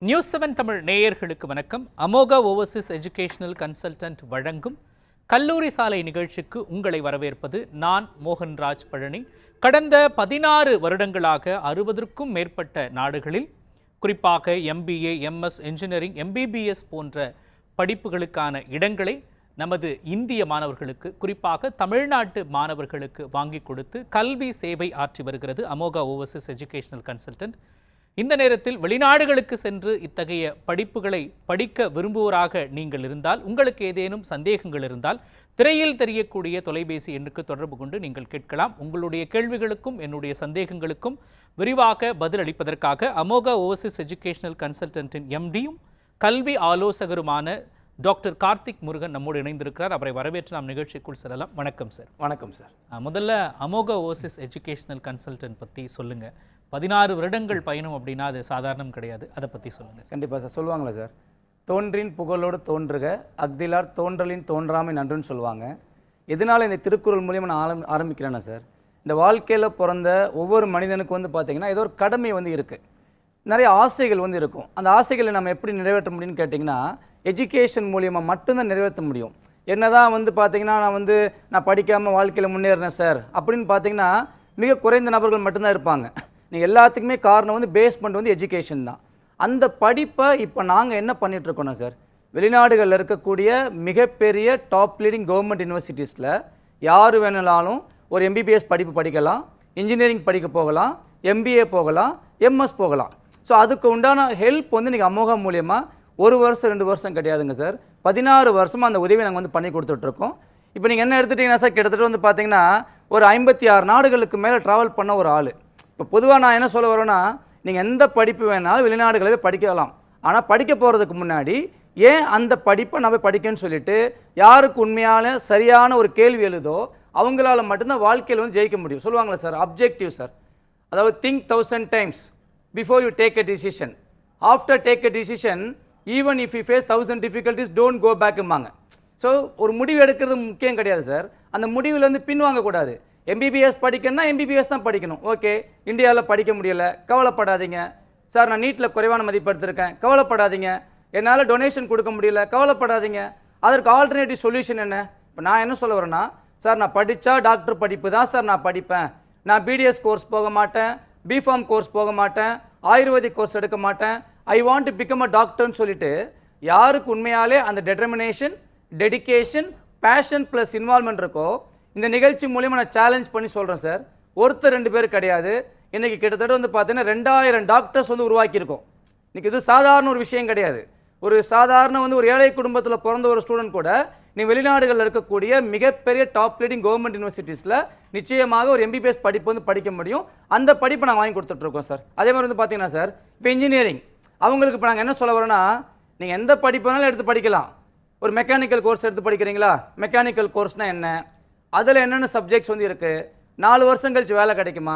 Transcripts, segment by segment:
News 7 Tamil நேயர்களுக்கு வணக்கம். அமோகா Overseas educational consultant வழங்கும் கல்லூரி சாலை நிகழ்ச்சிக்கு உங்களை வரவேற்பது நான் மோகன்ராஜ் பழனி. கடந்த 16 வருடங்களாக 60க்கும் மேற்பட்ட நாடுகளில் குறிப்பாக MBA, MS, என்ஜினியரிங், MBBS போன்ற படிப்புகளுக்கான இடங்களை நமது இந்திய மாணவர்களுக்கு, குறிப்பாக தமிழ்நாட்டு மாணவர்களுக்கு வாங்கி கொடுத்து கல்வி சேவை ஆற்றி வருகிறது அமோகா ஓவர்சீஸ் எஜுகேஷனல் கன்சல்டன்ட். இந்த நேரத்தில் வெளிநாடுகளுக்கு சென்று இத்தகைய படிப்புகளை படிக்க விரும்புவோராக நீங்கள் இருந்தால், உங்களுக்கு ஏதேனும் சந்தேகங்கள் இருந்தால் திரையில் தெரியக்கூடிய தொலைபேசி எண்ணுக்கு தொடர்பு கொண்டு நீங்கள் கேட்கலாம். உங்களுடைய கேள்விகளுக்கும் என்னுடைய சந்தேகங்களுக்கும் விரிவாக பதிலளிப்பதற்காக அமோகா ஓவர்சீஸ் எஜுகேஷனல் கன்சல்டன்ட்டின் MDயும் கல்வி ஆலோசகருமான டாக்டர் கார்த்திக் முருகன் நம்மோடு இணைந்திருக்கிறார். அவரை வரவேற்று நாம் நிகழ்ச்சிக்குள் செல்லலாம். வணக்கம் சார். வணக்கம் சார். முதல்ல அமோகா ஓவர்சீஸ் எஜுகேஷனல் கன்சல்டன்ட் பற்றி சொல்லுங்கள். 16 வருடங்கள் பயணம் அப்படின்னா அது சாதாரணம் கிடையாது. அதை பற்றி சொல்லுங்கள். கண்டிப்பாக சார். சொல்லுவாங்களே சார், தோன்றின் புகழோடு தோன்றுக அக்திலார் தோன்றலின் தோன்றாமை நன்றுன்னு சொல்லுவாங்க. எதனால் இந்த திருக்குறள் மூலியமாக நான் ஆரம்பிக்கிறேன்னா சார், இந்த வாழ்க்கையில் பிறந்த ஒவ்வொரு மனிதனுக்கு பார்த்தீங்கன்னா ஏதோ ஒரு கடமை இருக்குது. நிறைய ஆசைகள் இருக்கும். அந்த ஆசைகளை நம்ம எப்படி நிறைவேற்ற முடியும்னு கேட்டிங்கன்னா எஜுகேஷன் மூலியமாக மட்டும்தான் நிறைவேற்ற முடியும். என்னதான் பார்த்தீங்கன்னா நான் படிக்காமல் வாழ்க்கையில் முன்னேறினேன் சார் அப்படின்னு பார்த்தீங்கன்னா மிக குறைந்த நபர்கள் மட்டும்தான் இருப்பாங்க. நீங்கள் எல்லாத்துக்குமே காரணம் பேஸ்மெண்ட் எஜுகேஷன் தான். அந்த படிப்பை இப்போ நாங்கள் என்ன பண்ணிகிட்ருக்கோன்னா சார், வெளிநாடுகளில் இருக்கக்கூடிய மிகப்பெரிய டாப் லீடிங் கவர்மெண்ட் யூனிவர்சிட்டிஸில் யார் வேணுனாலும் ஒரு MBBS படிப்பு படிக்கலாம், இன்ஜினியரிங் படிக்க போகலாம், MBA போகலாம், MS போகலாம். ஸோ அதுக்கு உண்டான ஹெல்ப் நீங்கள் அமோகா மூலியமாக 1 வருஷம் 2 வருஷம் கிடையாதுங்க சார், 16 வருஷமாக அந்த உதவியை நாங்கள் பண்ணி கொடுத்துட்ருக்கோம். இப்போ நீங்கள் என்ன எடுத்துட்டிங்கன்னா சார், கிட்டத்தட்ட பார்த்தீங்கன்னா ஒரு 56 நாடுகளுக்கு மேலே ட்ராவல் பண்ண ஒரு ஆள். இப்போ பொதுவாக நான் என்ன சொல்ல வரேன்னா, நீங்கள் எந்த படிப்பு வேணாலும் வெளிநாடுகளவே படிக்கலாம். ஆனால் படிக்க போகிறதுக்கு முன்னாடி ஏன் அந்த படிப்பை நம்ம படிக்கணும்னு சொல்லிட்டு யாருக்கு உண்மையான சரியான ஒரு கேள்வி எழுதோ அவங்களால மட்டும்தான் வாழ்க்கையில் ஜெயிக்க முடியும். சொல்லுவாங்களே சார், அப்ஜெக்டிவ் சார். அதாவது think 1000 times before you take a decision, after take a decision even if you face 1000 difficulties don't go பேக்கும்பாங்க. ஸோ ஒரு முடிவு எடுக்கிறது முக்கியம் கிடையாது சார், அந்த முடிவில் பின்வாங்கக்கூடாது. MBBS படிக்கணும்னா MBBS தான் படிக்கணும். ஓகே, இந்தியாவில் படிக்க முடியலை, கவலைப்படாதீங்க சார். நான் நீட்டில் குறைவான மதிப்பு எடுத்திருக்கேன், கவலைப்படாதீங்க. என்னால் டொனேஷன் கொடுக்க முடியல, கவலைப்படாதீங்க. அதற்கு ஆல்டர்னேட்டிவ் சொல்யூஷன் என்ன? இப்போ நான் என்ன சொல்ல வரேன்னா சார், நான் படித்தா டாக்டர் படிப்பு தான் சார் நான் படிப்பேன், நான் BDS கோர்ஸ் போக மாட்டேன், BPharm கோர்ஸ் போக மாட்டேன், ஆயுர்வேதிக் கோர்ஸ் எடுக்க மாட்டேன், I want to become a டாக்டர்னு சொல்லிட்டு யாருக்கு உண்மையாலே அந்த determination, dedication, passion plus involvement இருக்கோ, இந்த நிகழ்ச்சி மூலியமாக நான் சேலஞ்ச் பண்ணி சொல்கிறேன் சார், ஒருத்தர் 2 பேர் கிடையாது, இன்றைக்கி கிட்டத்தட்ட பார்த்தீங்கன்னா 2000 டாக்டர்ஸ் உருவாக்கியிருக்கோம். இன்றைக்கி இது சாதாரண ஒரு விஷயம் கிடையாது. ஒரு சாதாரண ஒரு ஏழை குடும்பத்தில் பிறந்த ஒரு ஸ்டூடெண்ட் கூட நீ வெளிநாடுகளில் இருக்கக்கூடிய மிகப்பெரிய டாப் லீடிங் கவர்மெண்ட் யூனிவர்சிட்டிஸில் நிச்சயமாக ஒரு MBBS படிப்பு படிக்க முடியும். அந்த படிப்பை நாங்கள் வாங்கி கொடுத்துட்ருக்கோம் சார். அதே மாதிரி பார்த்தீங்கன்னா சார், இப்போ இன்ஜினியரிங் அவங்களுக்கு இப்போ நாங்கள் என்ன சொல்ல வரோன்னா, நீங்கள் எந்த படிப்பு வேணாலும் எடுத்து படிக்கலாம். ஒரு மெக்கானிக்கல் கோர்ஸ் எடுத்து படிக்கிறீங்களா, மெக்கானிக்கல் கோர்ஸ்னால் என்ன, அதில் என்னென்ன சப்ஜெக்ட்ஸ் இருக்குது, 4 வருஷம் கழிச்சு வேலை கிடைக்குமா,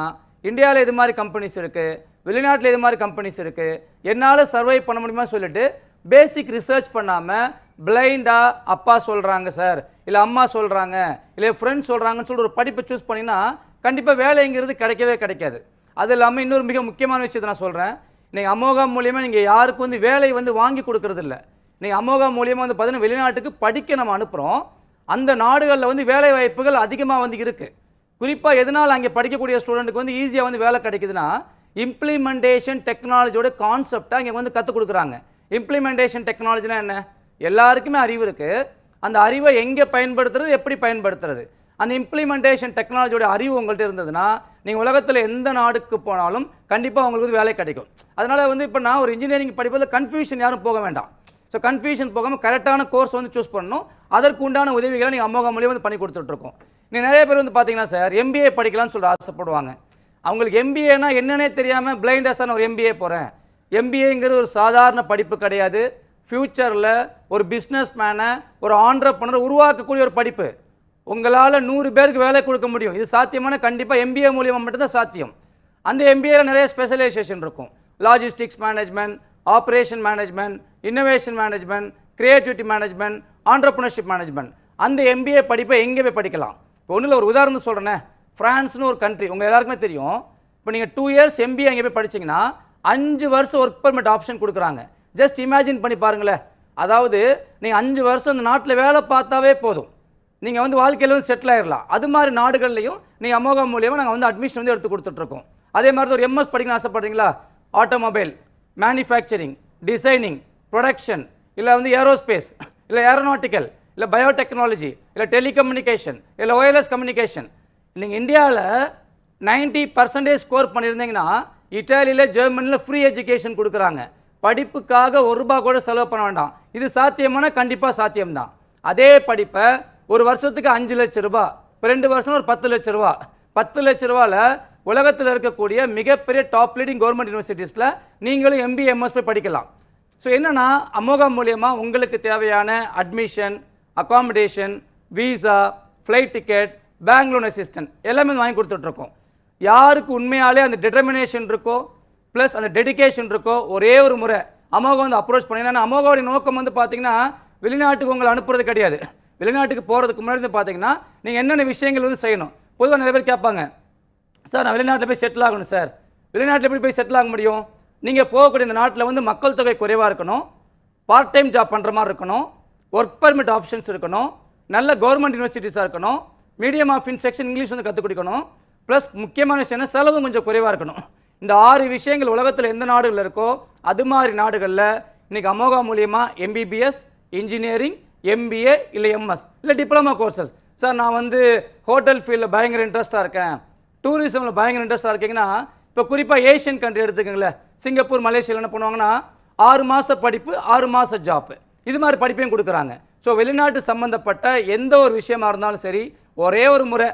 இந்தியாவில் இது மாதிரி கம்பெனிஸ் இருக்குது, வெளிநாட்டில் இது மாதிரி கம்பெனிஸ் இருக்குது, என்னால் சர்வை பண்ண முடியுமா சொல்லிட்டு பேசிக் ரிசர்ச் பண்ணாமல் பிளைண்டாக அப்பா சொல்கிறாங்க சார், இல்லை அம்மா சொல்கிறாங்க, இல்லை ஃப்ரெண்ட்ஸ் சொல்கிறாங்கன்னு சொல்லிட்டு ஒரு படிப்பை சூஸ் பண்ணிங்கன்னா கண்டிப்பாக வேலைங்கிறது கிடைக்கவே கிடைக்காது. அது இல்லாமல் இன்னொரு மிக முக்கியமான விஷயத்தை நான் சொல்கிறேன், நீங்கள் அமோகா மூலியமாக நீங்கள் யாருக்கு வேலை வாங்கி கொடுக்கறது இல்லை. நீங்கள் அமோகா மூலியமாக பார்த்தீங்கன்னா வெளிநாட்டுக்கு படிக்க நம்ம அனுப்புகிறோம். அந்த நாடுகளில் வேலை வாய்ப்புகள் அதிகமாக இருக்குது. குறிப்பாக எதனால் அங்கே படிக்கக்கூடிய ஸ்டூடெண்ட்டுக்கு ஈஸியாக வேலை கிடைக்குதுன்னா, இம்ப்ளிமெண்டேஷன் டெக்னாலஜியோட கான்செப்டாக இங்கே கற்றுக் கொடுக்குறாங்க. இம்ப்ளிமெண்டேஷன் டெக்னாலஜினா என்ன? எல்லாருக்குமே அறிவு இருக்குது, அந்த அறிவை எங்கே பயன்படுத்துறது, எப்படி பயன்படுத்துறது, அந்த இம்ப்ளிமெண்டேஷன் டெக்னாலஜியோட அறிவு உங்கள்கிட்ட இருந்ததுன்னா நீங்கள் உலகத்தில் எந்த நாடுக்கு போனாலும் கண்டிப்பாக உங்களுக்கு வேலை கிடைக்கும். அதனால் இப்போ நான் ஒரு இன்ஜினியரிங் படிப்பதில் கன்ஃபியூஷன் யாரும் போக வேண்டாம். ஸோ கன்ஃபியூஷன் போகாமல் கரெக்டான கோர்ஸ் சூஸ் பண்ணணும். அதற்கு உண்டான உதவிகளை நீங்கள் அமோகா மூலியம் பண்ணி கொடுத்துட்ருக்கோம். நீங்கள் நிறைய பேர் பார்த்தீங்கன்னா சார், MBA படிக்கலாம்னு சொல்லிட்டு ஆசைப்படுவாங்க. அவங்களுக்கு MBAனா என்னன்னே தெரியாமல் பிளைண்டாக சார் நான் ஒரு MBA போகிறேன். MBAங்கிறது ஒரு சாதாரண படிப்பு கிடையாது. ஃப்யூச்சரில் ஒரு பிஸ்னஸ் மேனை, ஒரு ஆண்டர்ப்ரனர் உருவாக்கக்கூடிய ஒரு படிப்பு. உங்களால் 100 பேருக்கு வேலை கொடுக்க முடியும். இது சாத்தியமான கண்டிப்பாக MBA மூலியமாக மட்டும்தான் சாத்தியம். அந்த MBAவில் நிறைய ஸ்பெஷலைசேஷன் இருக்கும். Logistics management, operation management, innovation management, creativity management, entrepreneurship management. அந்த MBA படிப்பை எங்கே போய் படிக்கலாம்? இப்போ ஒன்றில் ஒரு உதாரணம் சொல்கிறேன்னே, ஃப்ரான்ஸ்னு ஒரு கண்ட்ரி உங்கள் எல்லாருக்குமே தெரியும். இப்போ நீங்கள் 2 இயர்ஸ் MBA அங்கே போய் படிச்சிங்கன்னா 5 வருஷம் ஒர்க் பர்மிட் ஆப்ஷன் கொடுக்குறாங்க. ஜஸ்ட் இமேஜின் பண்ணி பாருங்களேன். அதாவது நீங்கள் 5 வருஷம் அந்த நாட்டில் வேலை பார்த்தாவே போதும், நீங்கள் வந்து வாழ்க்கையில் வந்து செட்டில் ஆயிடலாம். அது மாதிரி நாடுகள்லையும் நீங்கள் அமோகா மூலியமாக நாங்கள் வந்து அட்மிஷன் வந்து எடுத்து கொடுத்துட்ருக்கோம். அதே மாதிரி ஒரு எம்எஸ் படிக்கணும்னு ஆசைப்படுறீங்களா, ஆட்டோமொபைல், மேனுஃபேக்சரிங், டிசைனிங், ப்ரொடக்ஷன், இல்லை வந்து ஏரோஸ்பேஸ், இல்லை ஏரோநாட்டிக்கல், இல்லை பயோடெக்னாலஜி, இல்லை டெலிகம்யூனிகேஷன், இல்லை ஒயர்லெஸ் கம்யூனிகேஷன், நீங்கள் இந்தியாவில் 90% ஸ்கோர் பண்ணியிருந்தீங்கன்னா இட்டாலியில் ஜெர்மனியில் ஃப்ரீ எஜுகேஷன் கொடுக்குறாங்க. படிப்புக்காக ₹1 கூட செலவு பண்ண வேண்டாம். இது சாத்தியமான கண்டிப்பாக சாத்தியம்தான். அதே படிப்பை ஒரு வருஷத்துக்கு 5 லட்சம் ரூபாய், இப்போ 2 வருஷம் ஒரு 10 லட்சம் ரூபா, 10 லட்ச ரூபாவில் உலகத்தில் இருக்கக்கூடிய மிகப்பெரிய டாப் லீடிங் கவர்மெண்ட் யூனிவர்சிட்டிஸில் நீங்களும் MBA MS போய் படிக்கலாம். ஸோ என்னென்னா அமோகா மூலியமாக உங்களுக்கு தேவையான admission, accommodation, visa, flight ticket, bank loan assistant எல்லாமே வாங்கி கொடுத்துட்ருக்கோம். யாருக்கு உண்மையாலே அந்த டிட்டர்மினேஷன் இருக்கோ ப்ளஸ் அந்த டெடிகேஷன் இருக்கோ ஒரே ஒரு முறை அமோகா வந்து அப்ரோச் பண்ணிங்கன்னா, அமோகாவுடைய நோக்கம் வந்து பார்த்தீங்கன்னா வெளிநாட்டுக்கு உங்களை அனுப்புறது கிடையாது. வெளிநாட்டுக்கு போகிறதுக்கு முன்னாடி பார்த்தீங்கன்னா நீங்கள் என்னென்ன விஷயங்கள் வந்து செய்யணும். பொதுவாக நிறைய பேர் கேட்பாங்க, சார் நான் வெளிநாட்டில் போய் செட்டில் ஆகணும் சார், வெளிநாட்டில் எப்படி போய் செட்டில் ஆக முடியும்? நீங்கள் போகக்கூடிய இந்த நாட்டில் வந்து மக்கள் தொகை குறைவாக இருக்கணும், பார்ட் டைம் ஜாப் பண்ணுற மாதிரி இருக்கணும், ஒர்க் பர்மிட் ஆப்ஷன்ஸ் இருக்கணும், நல்ல கவர்மெண்ட் யூனிவர்சிட்டிஸாக இருக்கணும், மீடியம் ஆஃப் இன்ஸ்ட்ரக்ஷன் இங்கிலீஷ் வந்து கற்றுக் கொடுக்கணும், ப்ளஸ் முக்கியமான விஷயம் செலவும் கொஞ்சம் குறைவாக இருக்கணும். இந்த 6 விஷயங்கள் உலகத்தில் எந்த நாடுகளில் இருக்கோ அது மாதிரி நாடுகளில் இன்றைக்கி அமோகா மூலியமாக MBBS, இன்ஜினியரிங், MBA இல்லை MS இல்லை டிப்ளமா கோர்சஸ். சார் நான் வந்து ஹோட்டல் ஃபீல்டில் பயங்கர இன்ட்ரெஸ்ட்டாக இருக்கேன், டூரிசமில் பயங்கர இன்ட்ரெஸ்ட்டாக இருக்கீங்கன்னா, இப்போ குறிப்பாக ஏஷியன் கண்ட்ரி எடுத்துக்கங்களேன், சிங்கப்பூர், மலேசியாவில் என்ன பண்ணுவாங்கன்னா 6 மாத படிப்பு 6 மாத ஜாப்பு இது மாதிரி படிப்பையும் கொடுக்குறாங்க. ஸோ வெளிநாட்டு சம்மந்தப்பட்ட எந்த ஒரு விஷயமா இருந்தாலும் சரி ஒரே ஒரு முறை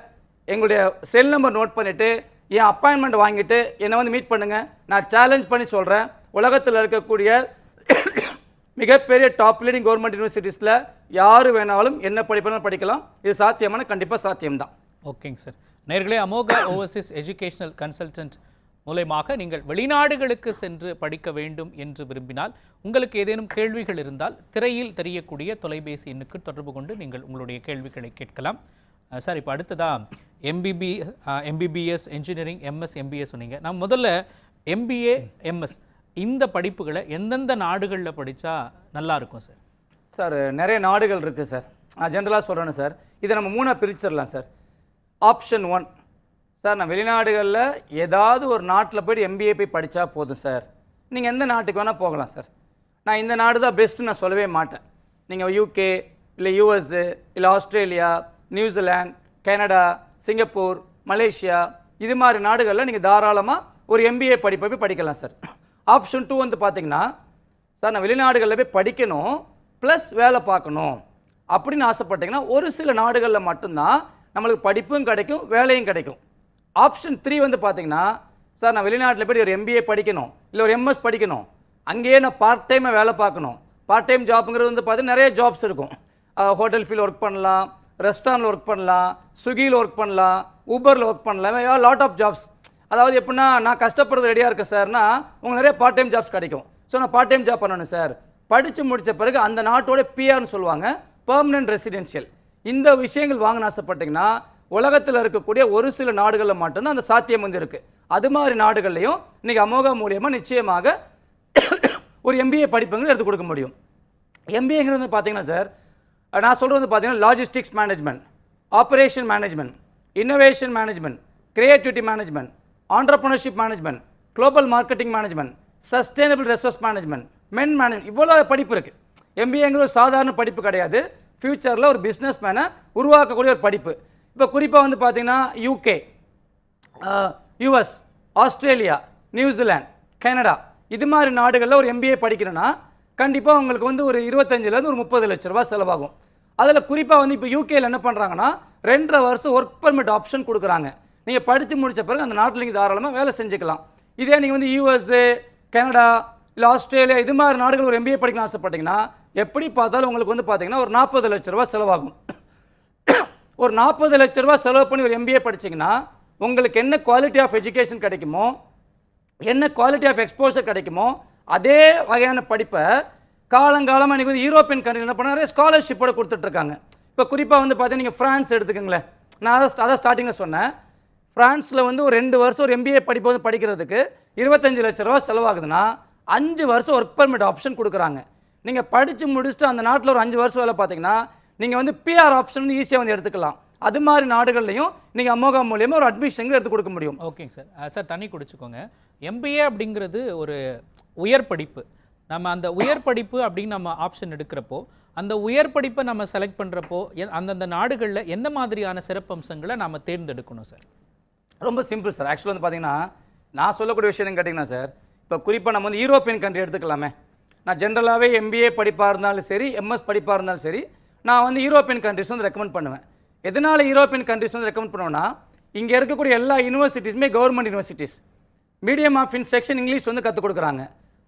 எங்களுடைய செல் நம்பர் நோட் பண்ணிவிட்டு என் அப்பாயின்மெண்ட் வாங்கிட்டு என்னை வந்து மீட் பண்ணுங்கள். நான் சேலஞ்ச் பண்ணி சொல்கிறேன், உலகத்தில் இருக்கக்கூடிய மிகப்பெரிய டாப் லீடிங் கவர்மெண்ட் யூனிவர்சிட்டிஸில் யார் வேணாலும் என்ன படிப்பாலும் படிக்கலாம். இது சாத்தியமான கண்டிப்பாக சாத்தியம்தான். ஓகேங்க சார். நேயர்களே, அமோகா ஓவர்சீஸ் எஜுகேஷனல் கன்சல்டன்ட் மூலமாக நீங்கள் வெளிநாடுகளுக்கு சென்று படிக்க வேண்டும் என்று விரும்பினால், உங்களுக்கு ஏதேனும் கேள்விகள் இருந்தால் திரையில் தெரியக்கூடிய தொலைபேசி எண்ணுக்கு தொடர்பு கொண்டு நீங்கள் உங்களுடைய கேள்விகளை கேட்கலாம். சார், இப்போ அடுத்ததா MBBS, இன்ஜினியரிங், MS, MBA சொன்னீங்க. நான் முதல்ல MBA, MS இந்த படிப்புகளை எந்தெந்த நாடுகளில் படித்தா நல்லா இருக்கும் சார்? சார் நிறைய நாடுகள் இருக்குது சார். நான் ஜென்ரலாக சொல்கிறேன்னு சார், இதை நம்ம 3ஆக பிரிச்சிடலாம் சார். ஆப்ஷன் 1 சார், நான் வெளிநாடுகளில் ஏதாவது ஒரு நாட்டில் போய்ட்டு MBA போய் படித்தா போதும் சார். நீங்கள் எந்த நாட்டுக்கு வேணால் போகலாம் சார். நான் இந்த நாடு தான் பெஸ்ட்டு நான் சொல்லவே மாட்டேன். நீங்கள் UK இல்லை US இல்லை Australia, New Zealand, Canada, Singapore, Malaysia இது மாதிரி நாடுகளில் நீங்கள் தாராளமாக ஒரு MBA படிப்பை போய் படிக்கலாம் சார். ஆப்ஷன் 2 வந்து பார்த்தீங்கன்னா, சார் நான் வெளிநாடுகளில் போய் படிக்கணும் ப்ளஸ் வேலை பார்க்கணும் அப்படின்னு ஆசைப்பட்டீங்கன்னா ஒரு சில நாடுகளில் மட்டும்தான் நம்மளுக்கு படிப்பும் கிடைக்கும் வேலையும் கிடைக்கும். ஆப்ஷன் 3 வந்து பார்த்தீங்கன்னா, சார் நான் வெளிநாட்டில் போய் ஒரு MBA படிக்கணும் இல்லை ஒரு MS படிக்கணும், அங்கேயே நான் பார்ட் டைமாக வேலை பார்க்கணும். பார்ட் டைம் ஜாப்புங்கிறது வந்து பார்த்தீங்கன்னா நிறைய ஜாப்ஸ் இருக்கும். ஹோட்டல் ஃபீல்டு ஒர்க் பண்ணலாம், ரெஸ்டாரண்ட்டில் ஒர்க் பண்ணலாம், ஸ்விக்கியில் ஒர்க் பண்ணலாம், ஊபரில் ஒர்க் பண்ணலாம், லாட் ஆஃப் ஜாப்ஸ். அதாவது எப்படின்னா, நான் கஷ்டப்படுறது ரெடியாக இருக்கேன் சார்னா உங்களுக்கு நிறைய பார்ட் டைம் ஜாப்ஸ் கிடைக்கும். ஸோ நான் பார்ட் டைம் ஜாப் பண்ணணும் சார். படித்து முடித்த பிறகு அந்த நாட்டோட PRன்னு சொல்லுவாங்க, பெர்மனன்ட் ரெசிடென்ஷியல். இந்த விஷயங்கள் வாங்கின ஆசைப்பட்டீங்கன்னா உலகத்தில் இருக்கக்கூடிய ஒரு சில நாடுகளில் மட்டும்தான் அந்த சாத்தியம் வந்து இருக்குது. அது மாதிரி நாடுகள்லையும் இன்றைக்கி அமோகா மூலியமாக நிச்சயமாக ஒரு MBA படிப்புங்கிறது எடுத்து கொடுக்க முடியும். MBAங்கிறது பார்த்தீங்கன்னா சார், நான் சொல்கிறது பார்த்தீங்கன்னா logistics management, operation management, innovation management, creativity management, entrepreneurship management, global marketing management, sustainable resource management, men management, இவ்வளோ படிப்பு இருக்குது. MBAங்கிற ஒரு சாதாரண படிப்பு கிடையாது. ஃப்யூச்சரில் ஒரு பிஸ்னஸ் மேனை உருவாக்கக்கூடிய ஒரு படிப்பு. இப்போ குறிப்பாக வந்து பார்த்தீங்கன்னா UK, US, Australia, New Zealand, Canada இது மாதிரி நாடுகளில் ஒரு MBA படிக்கணும்னா கண்டிப்பாக உங்களுக்கு வந்து ஒரு 25லேருந்து ஒரு 30 லட்ச ரூபா செலவாகும். அதில் குறிப்பாக வந்து இப்போ UKயில் என்ன பண்ணுறாங்கன்னா 2.5 வருஷம் ஒர்க் பர்மிட் ஆப்ஷன் கொடுக்குறாங்க. நீங்கள் படித்து முடித்த பிறகு அந்த நாட்டில் நீங்கள் தாராளமாக வேலை செஞ்சுக்கலாம். இதே நீங்கள் வந்து USA, கனடா இல்லை ஆஸ்திரேலியா இது மாதிரி நாடுகள் ஒரு MBA படிக்கணும் ஆசைப்பட்டீங்கன்னா எப்படி பார்த்தாலும் உங்களுக்கு வந்து பார்த்தீங்கன்னா ஒரு 40 லட்ச ரூபா செலவாகும். ஒரு 40 லட்ச ரூபா செலவு பண்ணி ஒரு MBA படிச்சிங்கன்னா உங்களுக்கு என்ன குவாலிட்டி ஆஃப் எஜுகேஷன் கிடைக்குமோ, என்ன குவாலிட்டி ஆஃப் எக்ஸ்போசர் கிடைக்குமோ அதே வகையான படிப்பை காலங்காலமாக இன்றைக்கி வந்து யூரோப்பியன் கண்ட்ரியில் என்ன பண்ண நிறைய ஸ்காலர்ஷிப்போடு கொடுத்துட்ருக்காங்க. இப்போ குறிப்பாக வந்து பார்த்தீங்கன்னா நீங்கள் ஃப்ரான்ஸ் எடுத்துக்கோங்களேன். நான் அதான் ஸ்டார்டிங்கில் சொன்னேன், ஃப்ரான்ஸில் வந்து ஒரு 2 வருஷம் ஒரு MBA படிப்பு வந்து படிக்கிறதுக்கு 25 லட்ச ரூபா செலவாகுதுன்னா 5 வருஷம் ஒர்க் பர்மிட் ஆப்ஷன் கொடுக்குறாங்க. நீங்கள் படித்து முடிச்சுட்டு அந்த நாட்டில் ஒரு 5 வருஷம் வேலை பார்த்தீங்கன்னா நீங்கள் வந்து PR ஆப்ஷன் வந்து ஈஸியாக வந்து எடுத்துக்கலாம். அது மாதிரி நாடுகள்லையும் நீங்கள் அமோகா மூலியமாக ஒரு அட்மிஷன் எடுத்து கொடுக்க முடியும். ஓகேங்க சார். சார் தண்ணி குடிச்சுக்கோங்க. MBA அப்படிங்கிறது ஒரு உயர் படிப்பு. நம்ம அந்த உயர் படிப்பு அப்படின்னு நம்ம ஆப்ஷன் எடுக்கிறப்போ அந்த உயர் படிப்பை நம்ம செலக்ட் பண்ணுறப்போ அந்தந்த நாடுகளில் எந்த மாதிரியான சிறப்பம்சங்களை நம்ம தேர்ந்தெடுக்கணும் சார்? ரொம்ப சிம்பிள் சார். ஆக்சுவலாக வந்து பார்த்தீங்கன்னா நான் சொல்லக்கூடிய விஷயம் கேட்டிங்கன்னா சார், இப்போ குறிப்பாக நம்ம வந்து யூரோப்பியன் கண்ட்ரி எடுத்துக்கலாமே. நான் ஜென்ரலாகவே MBA படிப்பாக இருந்தாலும் சரி, MS படிப்பாக இருந்தாலும் சரி, நான் வந்து யூரோப்பியன் கண்ட்ரிஸ் வந்து ரெக்கமெண்ட் பண்ணுவேன். எதனால் யூரோப்பியன் கண்ட்ரிஸ் வந்து ரெக்கமெண்ட் பண்ணுவேன்னா, இங்கே இருக்கக்கூடிய எல்லா யூனிவர்சிட்டிஸுமே government universities. Medium of instruction English வந்து கற்றுக் கொடுக்குறாங்க.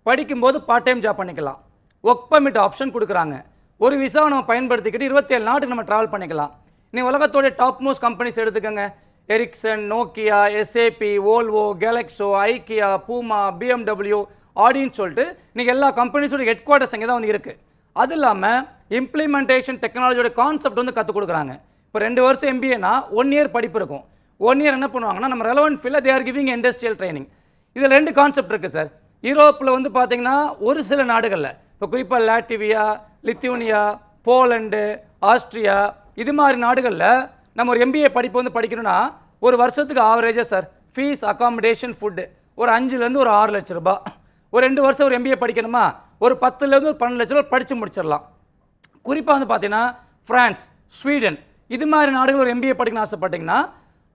படிக்கும்போது பார்ட் டைம் ஜாப் பண்ணிக்கலாம். ஒர்க் பர்மிட் ஆப்ஷன் கொடுக்குறாங்க. ஒரு விசாவை நம்ம பயன்படுத்திக்கிட்டு 27 நாட்டுக்கு நம்ம ட்ராவல் பண்ணிக்கலாம். நீ உலகத்தோடைய டாப் மோஸ்ட் கம்பெனிஸ் எடுத்துக்கோங்க. Ericsson, Nokia, SAP, Volvo, Glaxo, Ikea, Puma, BMW, ஆடின்னு சொல்லிட்டு நீங்கள் எல்லா கம்பெனிஸோட ஹெட் குவார்ட்டர்ஸ் அங்கே தான் வந்து இருக்குது. அது இல்லாமல் இம்ப்ளிமெண்டேஷன் டெக்னாலஜியோட கான்செப்ட் வந்து கற்றுக் கொடுக்குறாங்க. இப்போ 2 வருஷம் MBAனா 1 இயர் படிப்பு இருக்கும். 1 இயர் என்ன பண்ணுவாங்கன்னா நம்ம ரெலவெண்ட் ஃபீல்டில் தே ஆர் கிவிங் இண்டஸ்ட்ரியல் ட்ரைனிங். இதில் 2 கான்செப்ட் இருக்குது சார். யூரோப்பில் வந்து பார்த்தீங்கன்னா ஒரு சில நாடுகளில் இப்போ குறிப்பாக லாட்வியா, லித்துவேனியா, போலண்டு, ஆஸ்ட்ரியா இது மாதிரி நாடுகளில் நம்ம ஒரு MBA படிப்பு வந்து படிக்கணும்னா ஒரு வருஷத்துக்கு ஆவரேஜாக சார் ஃபீஸ், அகாமடேஷன், ஃபுட்டு ஒரு 5லேருந்து ஒரு 6 லட்ச ரூபாய். ஒரு 2 வருஷம் ஒரு MBA படிக்கணுமா ஒரு 10லேருந்து ஒரு 12 லட்ச ரூபா படித்து முடிச்சிடலாம். குறிப்பாக வந்து பார்த்தீங்கன்னா ஃப்ரான்ஸ், ஸ்வீடன் இது மாதிரி நாடுகள் ஒரு MBA படிக்கணும்னு ஆசைப்பட்டீங்கன்னா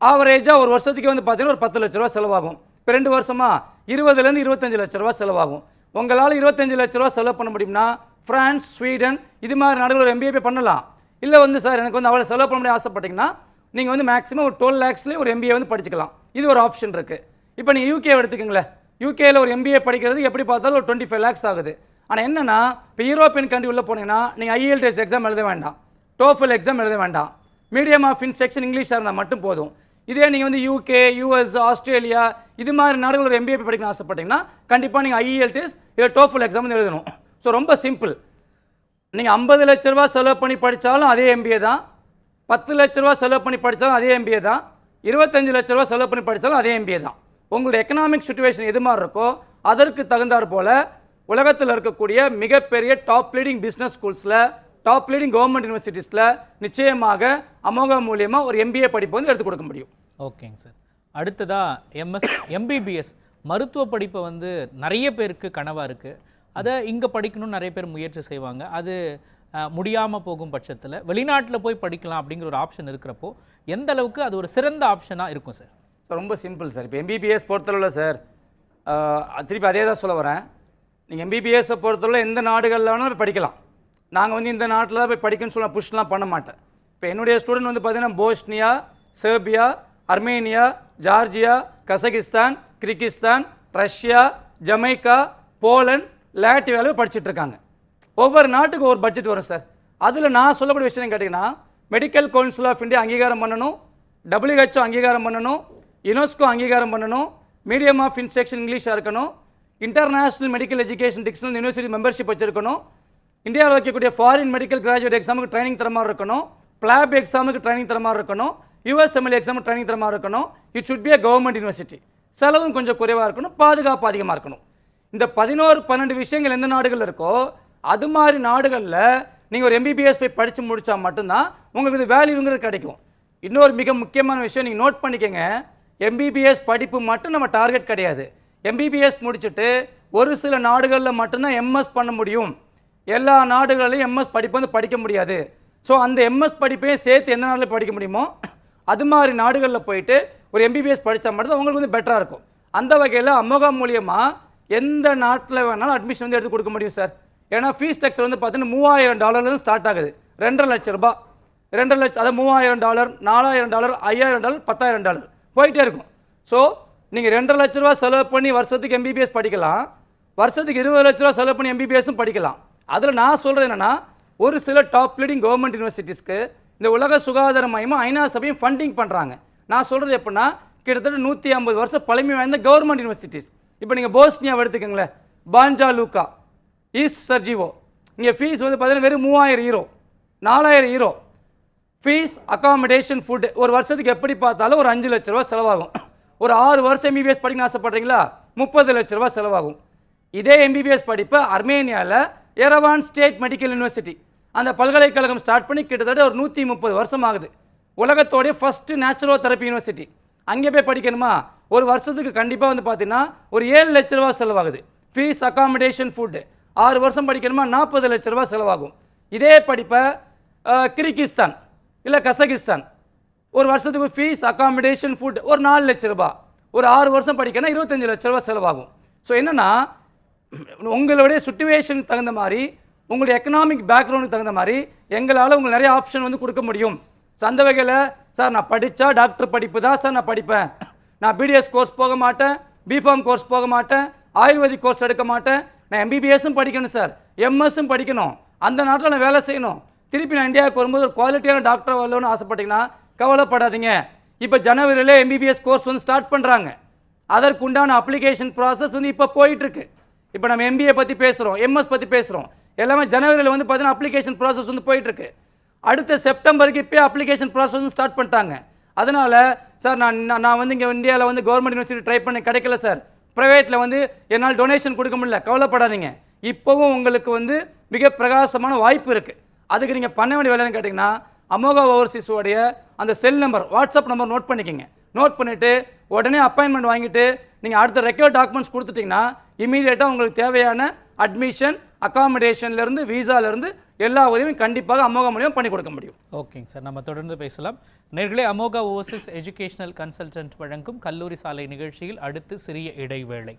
ஆவரேஜாக ஒரு வருஷத்துக்கு வந்து பார்த்தீங்கன்னா ஒரு 10 லட்ச ரூபா செலவாகும். இப்போ 2 வருஷமா 20லேருந்து 25 லட்ச ரூபா செலவாகும். உங்களால் 25 லட்ச ரூபா செலவு பண்ண முடியும்னா ஃப்ரான்ஸ், ஸ்வீடன் இது மாதிரி நாடுகள் ஒரு MBA பண்ணலாம். இல்லை வந்து சார் எனக்கு வந்து அவ்வளோ செலவு பண்ண முடியும் ஆசைப்பட்டீங்கன்னா நீங்கள் வந்து மேக்ஸிமம் ஒரு 12 lakhsலேயே ஒரு MBA வந்து படிச்சுக்கலாம். இது ஒரு ஆப்ஷன் இருக்குது. இப்போ நீங்கள் UK எடுத்துக்கங்களேன். UKயில் ஒரு MBA படிக்கிறது எப்படி பார்த்தாலும் ஒரு 25 lakhs ஆகுது. ஆனால் என்னென்னா இப்போ யூரோப்பியன் கண்ட்ரி உள்ளே போனீங்கன்னா நீங்கள் IELTS எக்ஸாம் எழுத வேண்டாம், TOEFL எக்ஸாம் எழுத வேண்டாம். மீடியம் ஆஃப் இன்ஸ்ட்ரக்ஷன் இங்கிலீஷாக இருந்தால் மட்டும் போதும். இதே நீங்கள் வந்து UK, US, ஆஸ்திரேலியா இது மாதிரி நாடுகள் ஒரு MBA படிக்கணும்னு ஆசைப்பட்டீங்கன்னா கண்டிப்பாக நீங்கள் IELTS இல்லை TOEFL எக்ஸாம் வந்து எழுதணும். ஸோ ரொம்ப சிம்பிள். நீங்கள் 50 லட்ச ரூபா செலவு பண்ணி படித்தாலும் அதே MBA தான், 10 லட்ச ரூபா செலவு பண்ணி படித்தாலும் அதே MBA தான், 25 லட்ச ரூபா செலவு பண்ணி படித்தாலும் அதே MBA தான். உங்களுடைய எக்கனாமிக் சிச்சுவேஷன் எது மாதிரி இருக்கோ அதற்கு தகுந்தாற் போல் உலகத்தில் இருக்கக்கூடிய மிகப்பெரிய டாப் லீடிங் பிஸ்னஸ் ஸ்கூல்ஸில், டாப் லீடிங் கவர்மெண்ட் யூனிவர்சிட்டிஸில் நிச்சயமாக அமோகா மூலியமாக ஒரு MBA படிப்பு வந்து எடுத்து கொடுக்க முடியும். ஓகேங்க சார். அடுத்ததாக MBBS மருத்துவ படிப்பை வந்து நிறைய பேருக்கு கனவாக இருக்குது. அதை இங்கே படிக்கணும்னு நிறைய பேர் முயற்சி செய்வாங்க. அது முடியாமல் போகும் பட்சத்தில் வெளிநாட்டில் போய் படிக்கலாம் அப்படிங்கிற ஒரு ஆப்ஷன் இருக்கிறப்போ எந்த அளவுக்கு அது ஒரு சிறந்த ஆப்ஷனாக இருக்கும் சார்? ரொம்ப சிம்பிள் சார். இப்போ MBBS பொறுத்தளவில் சார் திருப்பி அதே தான் சொல்ல வரேன். நீங்கள் MBBS பொறுத்தளவில் எந்த நாடுகளில் வேணாலும் போய் படிக்கலாம். நாங்கள் வந்து இந்த நாட்டில் தான் போய் படிக்கணும்னு சொல்ல புஷ்லாம் பண்ண மாட்டேன். இப்போ என்னுடைய ஸ்டூடெண்ட் வந்து பார்த்தீங்கன்னா Bosnia, Serbia, Armenia, Georgia, Kazakhstan, Kyrgyzstan, Russia, Jamaica, Poland, லாட்வியாவில் படிச்சுட்டு இருக்காங்க. ஒவ்வொரு நாட்டுக்கு ஒரு பட்ஜெட் வரும் சார். அதில் நான் சொல்லக்கூடிய விஷயம் கேட்டிங்கன்னா மெடிக்கல் கவுன்சில் ஆஃப் இந்தியா அங்கீகாரம் பண்ணணும், WHO அங்கீகாரம் பண்ணணும், யுனெஸ்கோ அங்கீகாரம் பண்ணணும், மீடியம் ஆஃப் இன்ஸ்ட்ரக்ஷன் இங்கிலீஷாக இருக்கணும், international medical education dictionary university membership வச்சிருக்கணும், இந்தியாவில் வைக்கக்கூடிய ஃபாரின் மெடிக்கல் கிராஜுவேட் எக்ஸாமுக்கு ட்ரைனிங் தர மாதிரி இருக்கணும், பிளாப் எக்ஸாமுக்கு ட்ரைனிங் தர மாதிரி இருக்கணும், USMLE எக்ஸாமுக்கு ட்ரைனிங் தர மாதிரி இருக்கணும். It should be a government university. செலவும் கொஞ்சம் குறைவாக இருக்கணும், பாதுகாப்பு அதிகமாக இருக்கணும். இந்த 11-12 விஷயங்கள் எந்த நாடுகள் இருக்கோ அது மாதிரி நாடுகளில் நீங்கள் ஒரு MBBS போய் படித்து முடித்தா மட்டும்தான் உங்களுக்கு இது வேல்யூங்கிறது கிடைக்கும். இன்னொரு மிக முக்கியமான விஷயம் நீங்கள் நோட் பண்ணிக்கங்க. MBBS படிப்பு மட்டும் நம்ம டார்கெட் கிடையாது. MBBS முடிச்சுட்டு ஒரு சில நாடுகளில் மட்டும்தான் MS பண்ண முடியும். எல்லா நாடுகளிலையும் MS படிப்பு வந்து படிக்க முடியாது. ஸோ அந்த MS படிப்பையும் சேர்த்து எந்த நாட்டில் படிக்க முடியுமோ அது மாதிரி நாடுகளில் போயிட்டு ஒரு MBBS படித்தா மட்டும்தான் உங்களுக்கு வந்து பெட்டராக இருக்கும். அந்த வகையில் அமோகா மூலியமாக எந்த நாட்டில் வேணாலும் அட்மிஷன் வந்து எடுத்து கொடுக்க முடியும் சார். ஏன்னா ஃபீஸ் ஸ்ட்ரக்சர் வந்து பார்த்தீங்கன்னா $3000 ஸ்டார்ட் ஆகுது. 2.5 லட்ச ரூபாய், 2 லட்சம், அதாவது $3000, $4000, $5000, $10,000 போயிட்டே இருக்கும். ஸோ நீங்கள் 2.5 லட்ச ரூபா செலவு பண்ணி வருஷத்துக்கு MBBS படிக்கலாம், வருஷத்துக்கு 20 லட்ச ரூபா செலவு பண்ணி MBBSும் படிக்கலாம். அதில் நான் சொல்கிறது என்னென்னா ஒரு சில டாப் லீடிங் கவர்மெண்ட் யூனிவர்சிட்டிஸ்க்கு இந்த உலக சுகாதார மையமும் ஐநா சபையும் ஃபண்டிங் பண்ணுறாங்க. நான் சொல்கிறது எப்படின்னா கிட்டத்தட்ட 150 வருஷம் பழமை வாய்ந்த கவர்மெண்ட் யூனிவர்சிட்டிஸ். இப்போ நீங்கள் போஸ்னியாவை எடுத்துக்கங்களேன், பாஞ்சா லூக்கா, ஈஸ்ட் சர்ஜிவோ, இங்கே ஃபீஸ் வந்து பார்த்தீங்கன்னா வெறும் €3000, €4000. ஃபீஸ், அகாமடேஷன், ஃபுட் ஒரு வருஷத்துக்கு எப்படி பார்த்தாலும் ஒரு 5 லட்ச ரூபா செலவாகும். ஒரு 6 வருஷம் எம்பிபிஎஸ் படிக்கணும்னு ஆசைப்படுறீங்களா, 30 லட்ச ரூபா செலவாகும். இதே எம்பிபிஎஸ் படிப்பை அர்மேனியாவில் எரவான் ஸ்டேட் மெடிக்கல் யூனிவர்சிட்டி அந்த பல்கலைக்கழகம் ஸ்டார்ட் பண்ணி கிட்டத்தட்ட ஒரு 130 வருஷம் ஆகுது. உலகத்தோடைய ஃபர்ஸ்ட் நேச்சுரோ தெரப்பி யூனிவர்சிட்டி. அங்கே போய் படிக்கணுமா, ஒரு வருஷத்துக்கு கண்டிப்பாக வந்து பார்த்தீங்கன்னா ஒரு 7 லட்ச ரூபா செலவாகுது. ஃபீஸ், அகாமடேஷன், ஃபுட்டு 6 வருஷம் படிக்கணுமா 40 லட்ச ரூபா செலவாகும். இதே படிப்பை கிர்கிஸ்தான் இல்லை கசகிஸ்தான் ஒரு வருஷத்துக்கு ஃபீஸ், அகாமடேஷன், ஃபுட் ஒரு 4 லட்ச ரூபா, ஒரு 6 வருஷம் படிக்கணும் 25 லட்ச ரூபா செலவாகும். ஸோ என்னென்னா உங்களுடைய சுச்சுவேஷனுக்கு தகுந்த மாதிரி, உங்களுடைய எக்கனாமிக் பேக்ரவுண்டுக்கு தகுந்த மாதிரி எங்களால் உங்களுக்கு நிறைய ஆப்ஷன் வந்து கொடுக்க முடியும். ஸோ அந்த வகையில் சார் நான் படித்தா டாக்டர் படிப்பு தான் சார் நான் படிப்பேன், நான் பிடிஎஸ் கோர்ஸ் போக மாட்டேன், பிஃபார்ம் கோர்ஸ் போக மாட்டேன், ஆயுர்வேதிக் கோர்ஸ் எடுக்க மாட்டேன், நான் எம்பிபிஎஸும் படிக்கணும் சார், எம்எஸும் படிக்கணும், அந்த நாட்டில் நான் வேலை செய்யணும், திருப்பி நான் இந்தியாவுக்கு வரும்போது ஒரு குவாலிட்டியான டாக்டர் வரலன்னு ஆசைப்பட்டீங்கன்னா கவலைப்படாதீங்க. இப்போ ஜனவரியில் எம்பிபிஎஸ் கோர்ஸ் வந்து ஸ்டார்ட் பண்ணுறாங்க. அதற்குண்டான அப்ளிகேஷன் ப்ராசஸ் வந்து இப்போ போயிட்டுருக்கு. இப்போ நம்ம எம்பிஏ பற்றி பேசுகிறோம், எம்எஸ் பற்றி பேசுகிறோம், எல்லாமே ஜனவரியில் வந்து பார்த்தீங்கன்னா அப்ளிகேஷன் ப்ராசஸ் வந்து போயிட்டுருக்கு. அடுத்த செப்டம்பருக்கு இப்போ அப்ளிகேஷன் ப்ராசஸ் வந்து ஸ்டார்ட் பண்ணிட்டாங்க. அதனால் சார் நான் வந்து இங்கே இந்தியாவில் வந்து கவர்மெண்ட் யூனிவர்சிட்டி ட்ரை பண்ணி கிடைக்கல சார், ப்ரைவேட்டில் வந்து என்னால் டொனேஷன் கொடுக்க முடியல, கவலைப்படாதீங்க. இப்போவும் உங்களுக்கு வந்து மிக பிரகாசமான வாய்ப்பு இருக்குது. அதுக்கு நீங்கள் பண்ண வேண்டிய வேலைன்னு கேட்டிங்கன்னா அமோகா ஓவர்சீஸோடைய அந்த cell number, WhatsApp number note பண்ணிக்கோங்க. நோட் பண்ணிவிட்டு உடனே அப்பாயின்மெண்ட் வாங்கிட்டு நீங்கள் அடுத்த ரெக்கார்ட் டாக்குமெண்ட்ஸ் கொடுத்துட்டிங்கன்னா இமீடியட்டாக உங்களுக்கு தேவையான அட்மிஷன், அகாமடேஷன்லேருந்து வீசாலேருந்து எல்லா உதவியும் கண்டிப்பாக அமோகா மூலியம் பண்ணி கொடுக்க முடியும். ஓகேங்க சார், நம்ம தொடர்ந்து பேசலாம். நேர்களே, அமோகா ஓவர்சீஸ் எஜுகேஷனல் கன்சல்டன்ட் வழங்கும் கல்லூரி சாலை நிகழ்ச்சியில் அடுத்து சிறிய இடைவேளை.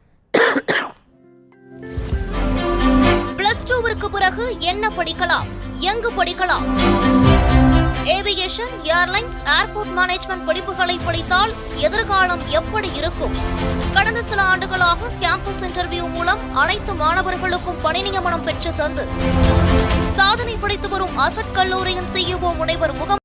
பிளஸ் டூவிற்கு பிறகு என்ன படிக்கலாம், எங்கு படிக்கலாம்? ஏவியேஷன், ஏர்லைன்ஸ், ஏர்போர்ட் மேனேஜ்மெண்ட் படிப்புகளை படித்தால் எதிர்காலம் எப்படி இருக்கும்? கடந்த சில ஆண்டுகளாக கேம்பஸ் இன்டர்வியூ மூலம் அனைத்து மாணவர்களுக்கும் பணி நியமனம் பெற்று தந்து சாதனை படைத்து வரும் அசட் கல்லூரியின் சிஇஓ முனைவர் முகமது